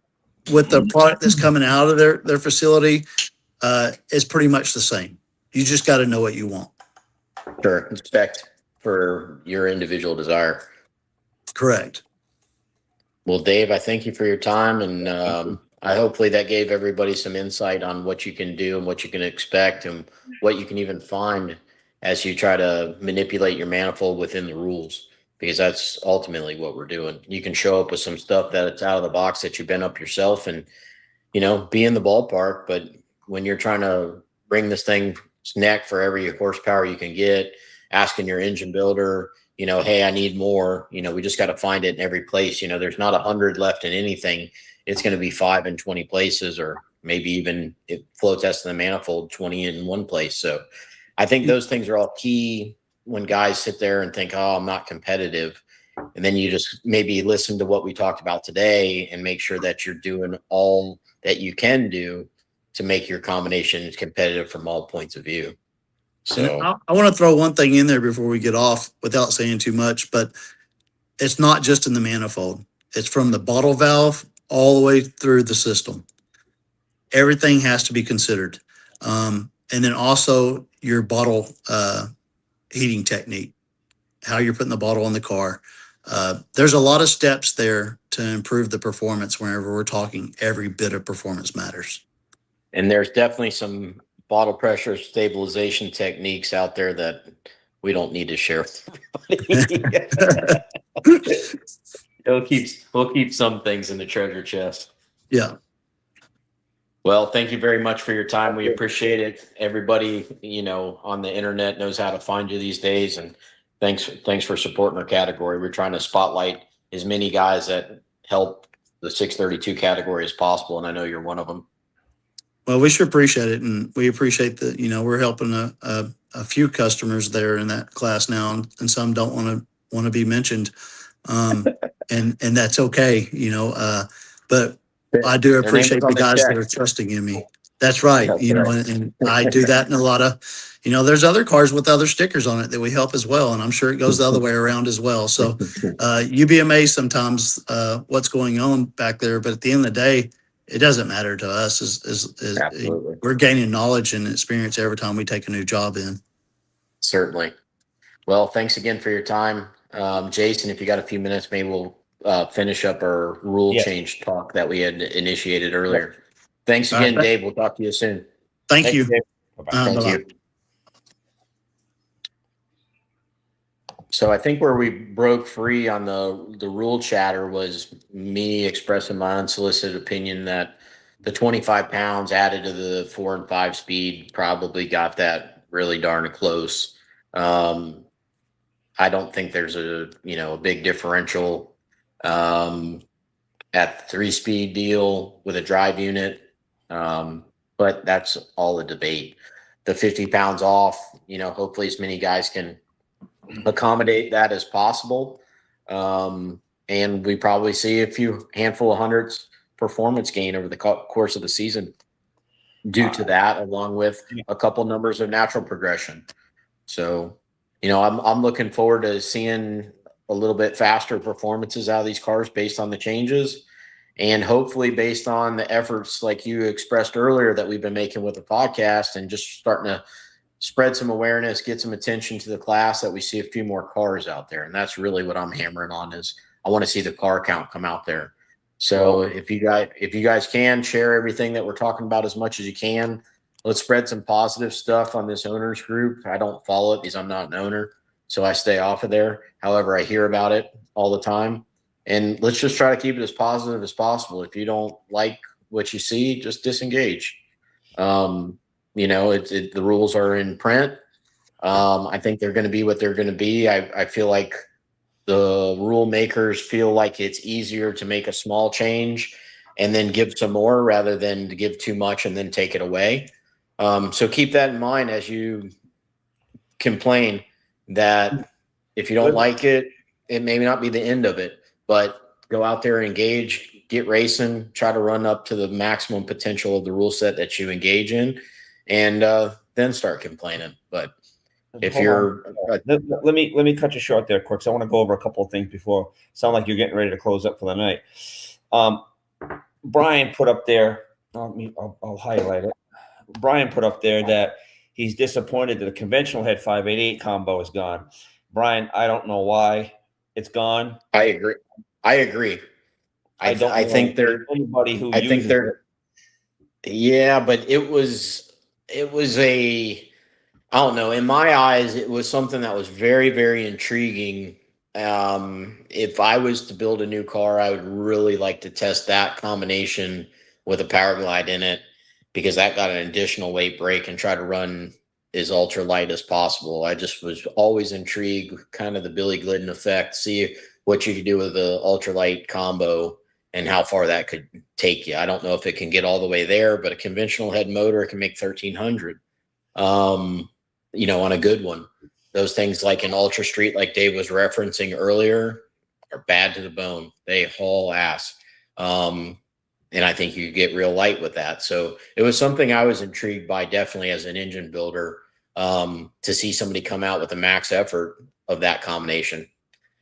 with the product that's coming out of their facility is pretty much the same. You just got to know what you want. Sure. Respect for your individual desire. Correct. Well, Dave, I thank you for your time, and I hopefully that gave everybody some insight on what you can do and what you can expect and what you can even find as you try to manipulate your manifold within the rules, because that's ultimately what we're doing. You can show up with some stuff that it's out of the box that you've been up yourself and, be in the ballpark. But when you're trying to bring this thing's neck for every horsepower you can get, asking your engine builder, hey, I need more, we just got to find it in every place. There's not 100 left in anything. It's going to be 5 in 20 places, or maybe even if flow testing the manifold 20 in one place. So I think those things are all key when guys sit there and think, oh, I'm not competitive. And then you just maybe listen to what we talked about today and make sure that you're doing all that you can do to make your combination competitive from all points of view. So I want to throw one thing in there before we get off without saying too much, but it's not just in the manifold. It's from the bottle valve all the way through the system. Everything has to be considered. And then also your bottle heating technique, how you're putting the bottle in the car. There's a lot of steps there to improve the performance whenever we're talking every bit of performance matters. And there's definitely some bottle pressure stabilization techniques out there that we don't need to share with everybody. We'll keep some things in the treasure chest. Yeah. Well, thank you very much for your time. We appreciate it. Everybody, on the internet knows how to find you these days. And thanks for supporting our category. We're trying to spotlight as many guys that help the 632 category as possible. And I know you're one of them. Well, we sure appreciate it. And we appreciate that, we're helping a few customers there in that class now, and some don't want to be mentioned. And that's okay, but I do appreciate the guys that are trusting in me. That's right. And I do that in a lot of, there's other cars with other stickers on it that we help as well. And I'm sure it goes the other way around as well. So you'd be amazed sometimes what's going on back there. But at the end of the day, it doesn't matter to us. We're gaining knowledge and experience every time we take a new job in. Certainly. Well, thanks again for your time. Jason, if you got a few minutes, maybe we'll finish up our rule change talk that we had initiated earlier. Thanks again, Dave. We'll talk to you soon. Thank you. Thank you. So I think where we broke free on the rule chatter was me expressing my unsolicited opinion that the 25 pounds added to the 4 and 5 speed probably got that really darn close. I don't think there's a big differential at the 3-speed deal with a drive unit. But that's all a debate. The 50 pounds off, hopefully as many guys can accommodate that as possible. And and we probably see a few handful of hundreds performance gain over the course of the season due to that, along with a couple numbers of natural progression. So, I'm looking forward to seeing a little bit faster performances out of these cars based on the changes, and hopefully based on the efforts like you expressed earlier that we've been making with the podcast, and just starting to spread some awareness, get some attention to the class, that we see a few more cars out there. And that's really what I'm hammering on, is I want to see the car count come out there. So if you guys can share everything that we're talking about as much as you can, let's spread some positive stuff on this owners group. I don't follow it because I'm not an owner, so I stay off of there. However, I hear about it all the time, and let's just try to keep it as positive as possible. If you don't like what you see, just disengage. The rules are in print. I think they're going to be what they're going to be. I feel like the rule makers feel like it's easier to make a small change and then give some more, rather than to give too much and then take it away. So keep that in mind as you complain, that if you don't like it, it may not be the end of it, but go out there, engage, get racing, try to run up to the maximum potential of the rule set that you engage in, and then start complaining. But if let me cut you short there, quick. So I want to go over a couple of things before. Sound like you're getting ready to close up for the night. Brian put up there. I'll highlight it. Brian put up there that he's disappointed that the conventional head 588 combo is gone. Brian, I don't know why it's gone. I agree. I think they're anybody who uses it. Yeah, but it was I don't know. In my eyes, it was something that was very, very intriguing. If I was to build a new car, I would really like to test that combination with a power glide in it, because that got an additional weight break, and try to run as ultra light as possible. I just was always intrigued with kind of the Billy Glidden effect, see what you could do with the ultralight combo and how far that could take you. I don't know if it can get all the way there, but a conventional head motor can make 1300, on a good one. Those things like an ultra street, like Dave was referencing earlier, are bad to the bone. They haul ass. And I think you get real light with that. So it was something I was intrigued by, definitely as an engine builder, to see somebody come out with a max effort of that combination.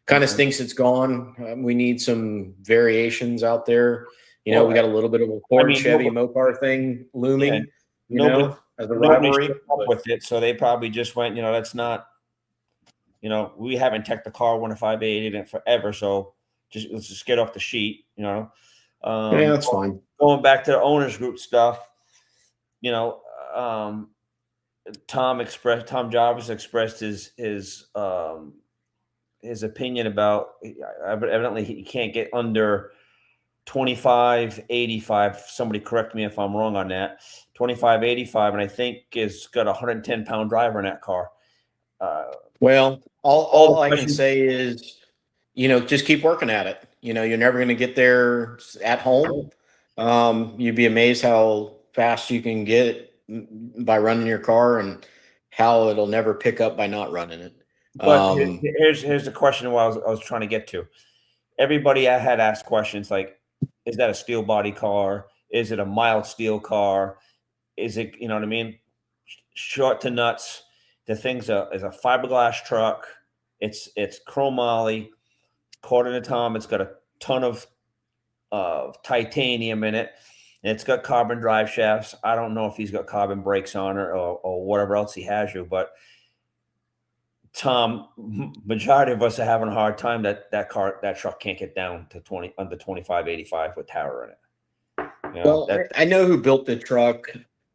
Kind of stinks it's gone. We need some variations out there. We got a little bit of a Ford Chevy Mopar thing looming, as a rivalry with it. So they probably just went, that's not, we haven't teched the car 1.588 in it forever. So let's just get off the sheet, yeah, that's fine. Going back to the owners group stuff, Tom Jarvis expressed his opinion about, evidently he can't get under 2585. Somebody correct me if I'm wrong on that. 2585, and I think is got a 110-pound driver in that car. Well, all I can say is, just keep working at it. You're never going to get there at home. You'd be amazed how fast you can get by running your car, and how it'll never pick up by not running it. But here's the question I was trying to get to. Everybody I had asked questions like, is that a steel body car? Is it a mild steel car? Is it, what I mean? Short to nuts. The thing's is a fiberglass truck. It's chromoly. According to Tom, it's got a ton of titanium in it. And it's got carbon drive shafts. I don't know if he's got carbon brakes on it or whatever else he has you, but Tom, majority of us are having a hard time that truck can't get down to under 2585 with tower in it. I know who built the truck.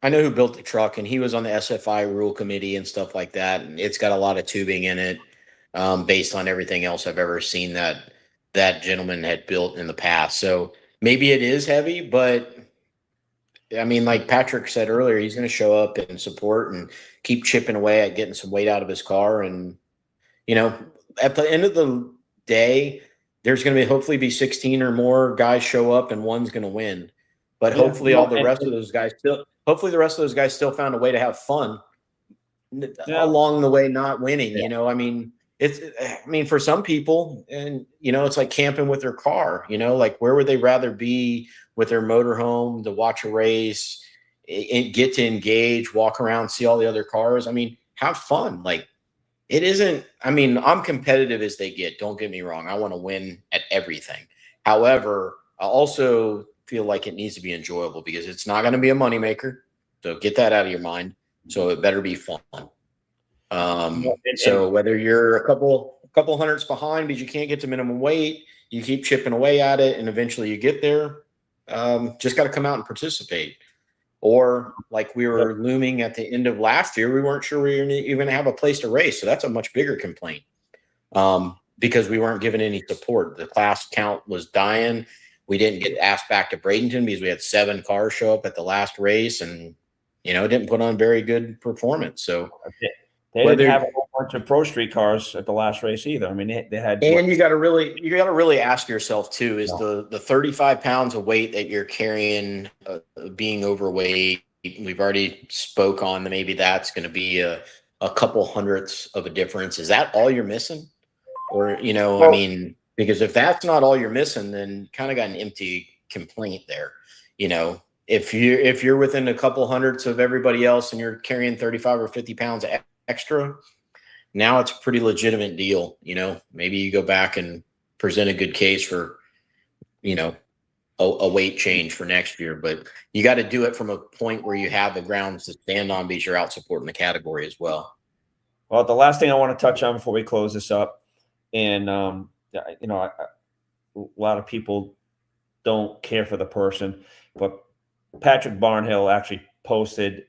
And he was on the SFI rule committee and stuff like that. And it's got a lot of tubing in it, based on everything else I've ever seen that gentleman had built in the past. So maybe it is heavy, but I mean, like Patrick said earlier, he's going to show up and support and keep chipping away at getting some weight out of his car. And, at the end of the day, there's going to hopefully be 16 or more guys show up, and one's going to win. But hopefully the rest of those guys still found a way to have fun along the way, not winning. I mean, I mean, for some people, and it's like camping with their car. Like where would they rather be with their motorhome to watch a race, get to engage, walk around, see all the other cars? I mean, have fun. Like it isn't. I mean, I'm competitive as they get. Don't get me wrong. I want to win at everything. However, I also feel like it needs to be enjoyable because it's not going to be a moneymaker. So get that out of your mind. So it better be fun. So whether you're a couple hundreds behind because you can't get to minimum weight, you keep chipping away at it, and eventually you get there. Just got to come out and participate. Or like we were looming at the end of last year, we weren't sure we were even going to have a place to race. So that's a much bigger complaint because we weren't given any support. The class count was dying. We didn't get asked back to Bradenton because we had 7 cars show up at the last race and, didn't put on very good performance. So they didn't have a whole bunch of Pro Street cars at the last race either. I mean, they had. And you got to really ask yourself too: is the 35 pounds of weight that you're carrying being overweight? We've already spoke on that. Maybe that's going to be a couple hundredths of a difference. Is that all you're missing? Or I mean, because if that's not all you're missing, then kind of got an empty complaint there. If you're within a couple hundredths of everybody else and you're carrying 35 or 50 pounds extra, now it's a pretty legitimate deal. Maybe you go back and present a good case for, a weight change for next year, but you got to do it from a point where you have the grounds to stand on because you're out supporting the category as well. Well, the last thing I want to touch on before we close this up, and a lot of people don't care for the person, but Patrick Barnhill actually posted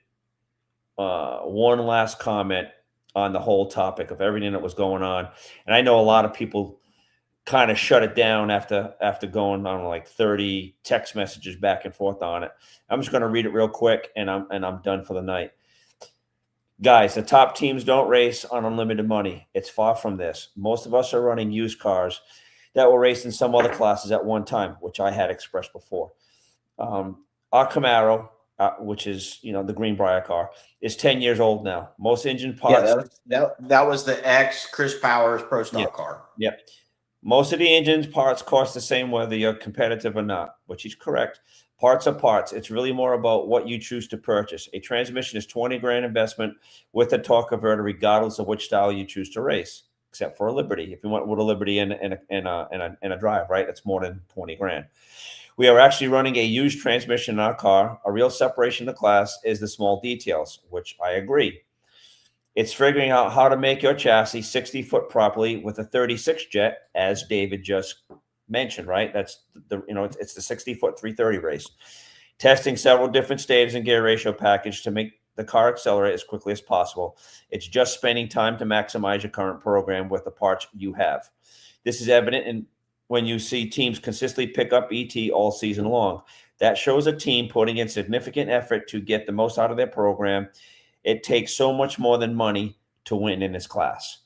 one last comment on the whole topic of everything that was going on. And I know a lot of people kind of shut it down after going on like 30 text messages back and forth on it. I'm just going to read it real quick and I'm done for the night. Guys, the top teams don't race on unlimited money. It's far from this. Most of us are running used cars that will race in some other classes at one time, which I had expressed before. Our Camaro, which is the Greenbrier car, is 10 years old now. Most engine parts. Yeah, that was the ex Chris Powers Pro Stock car. Yep. Most of the engine parts cost the same whether you're competitive or not, which is correct. Parts are parts. It's really more about what you choose to purchase. A transmission is $20,000 investment with a torque converter, regardless of which style you choose to race, except for a Liberty. If you went with a Liberty and a drive, right, that's more than $20,000. We are actually running a used transmission in our car. A real separation of the class is the small details, which I agree. It's figuring out how to make your chassis 60 foot properly with a 36 jet, as David just mentioned, right? That's it's the 60 foot 330 race. Testing several different stages and gear ratio package to make the car accelerate as quickly as possible. It's just spending time to maximize your current program with the parts you have. This is evident when you see teams consistently pick up ET all season long. That shows a team putting in significant effort to get the most out of their program. It takes so much more than money to win in this class.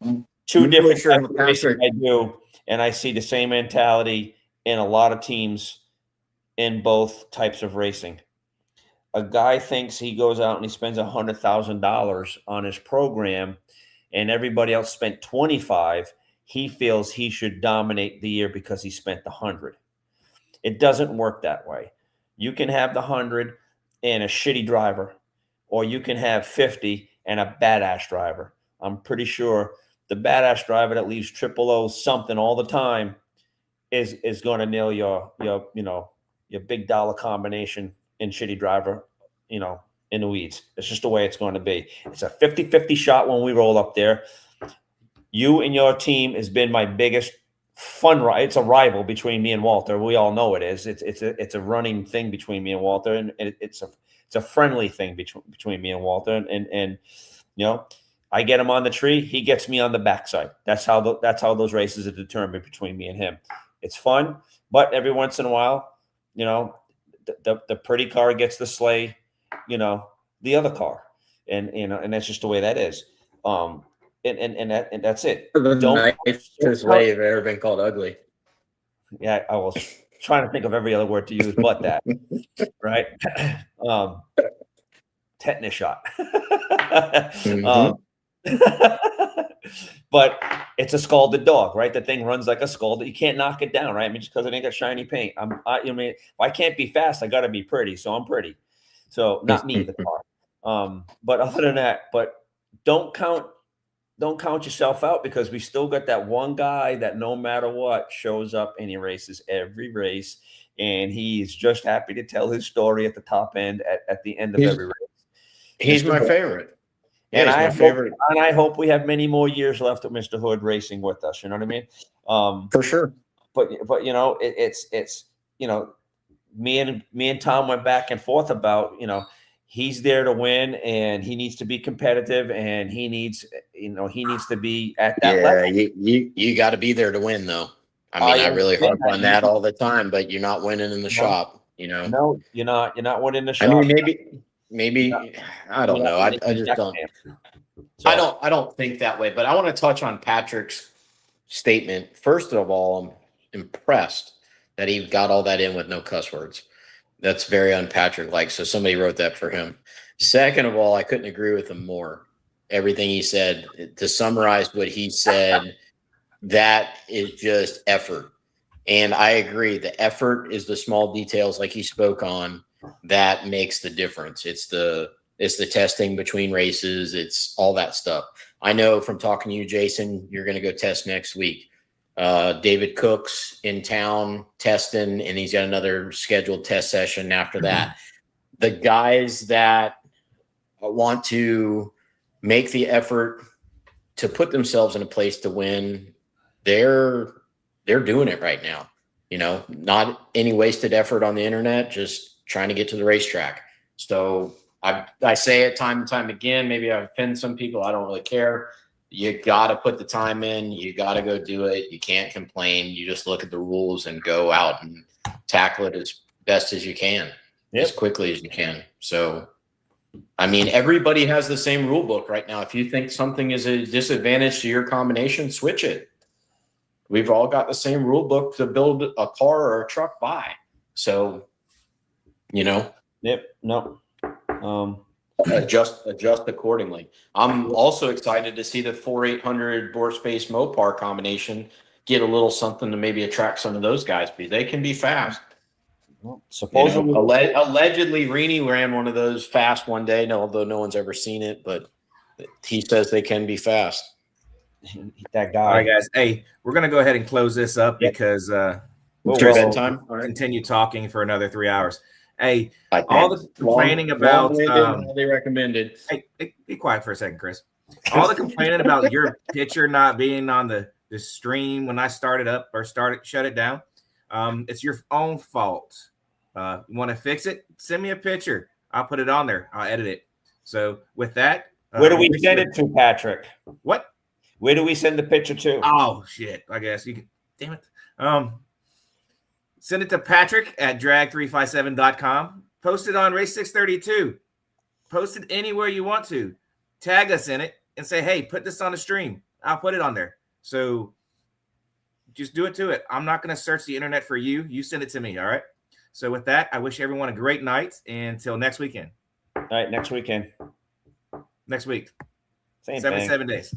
Two different types of racing I do, and I see the same mentality in a lot of teams in both types of racing. A guy thinks he goes out and he spends $100,000 on his program, and everybody else spent $25,000. He feels he should dominate the year because he spent the $100,000. It doesn't work that way. You can have the $100,000 and a shitty driver, or you can have $50,000 and a badass driver. I'm pretty sure the badass driver that leaves 000 something all the time is going to nail your big dollar combination in shitty driver, in the weeds. It's just the way it's going to be. It's a 50-50 shot when we roll up there. You and your team has been my biggest fun ride. It's a rival between me and Walter. We all know it is. It's a running thing between me and Walter, and it's a friendly thing between me and Walter. And I get him on the tree, he gets me on the backside. That's how those races are determined between me and him. It's fun, but every once in a while, the pretty car gets the sleigh, the other car, and that's just the way that is. And that's it. The nicest way you've ever been called ugly. Yeah, I was trying to think of every other word to use but that. Right? Tetanus shot. But it's a scalded dog, right? The thing runs like a scalded. You can't knock it down, right? I mean, just because it ain't got shiny paint. If I can't be fast, I got to be pretty. So I'm pretty. So not me, the car. But other than that, but don't count yourself out, because we still got that one guy that no matter what shows up and he races every race, and he's just happy to tell his story at the top end at the end of every race. He's my favorite. Yeah, he's my favorite. And I hope we have many more years left of Mr. Hood racing with us. You know what I mean? For sure. But you know, it's you know, me and Tom went back and forth about, you know, he's there to win, and he needs to be competitive, and he needs to be at that level. You got to be there to win, though. I mean, I really harp on that all the time, but you're not winning in the shop, you know. No, you're not winning the shop. I mean, maybe I don't know. I just don't. So, I don't think that way. But I want to touch on Patrick's statement. First of all, I'm impressed that he got all that in with no cuss words. That's very un-Patrick-like. So somebody wrote that for him. Second of all, I couldn't agree with him more. Everything he said, to summarize what he said, that is just effort. And I agree. The effort is the small details, like he spoke on, that makes the difference. It's the testing between races. It's all that stuff. I know from talking to you, Jason, you're going to go test next week. David Cook's in town testing, and he's got another scheduled test session after that. The guys that want to make the effort to put themselves in a place to win, they're doing it right now. You know, not any wasted effort on the internet, just trying to get to the racetrack. So I say it time and time again. Maybe I offend some people. I don't really care. You got to put the time in. You got to go do it. You can't complain. You just look at the rules and go out and tackle it as best as you can, as quickly as you can. So, I mean, everybody has the same rule book right now. If you think something is a disadvantage to your combination, switch it. We've all got the same rule book to build a car or a truck by. So, you know. Yep. No. Adjust accordingly. I'm also excited to see the 4,800 bore space Mopar combination get a little something to maybe attract some of those guys. They can be fast. Well, supposedly, allegedly, Rini ran one of those fast one day. Although no one's ever seen it, but he says they can be fast. That guy. All right, guys. Hey, we're gonna go ahead and close this up because it's your bedtime. We'll continue talking for another 3 hours. Hey, all the complaining about they recommended. Hey, be quiet for a second, Chris. All the complaining about your picture not being on the stream when I started up or shut it down. It's your own fault. You want to fix it? Send me a picture. I'll put it on there. I'll edit it. So with that, where do we send it to, Patrick? What? Where do we send the picture to? Oh shit! I guess you can. Damn it. Send it to Patrick at drag357.com. Post it on Race 632. Post it anywhere you want to. Tag us in it and say, hey, put this on the stream. I'll put it on there. So just do it to it. I'm not going to search the internet for you. You send it to me, all right? So with that, I wish everyone a great night until next weekend. All right, next weekend. Next week. Same 7 days.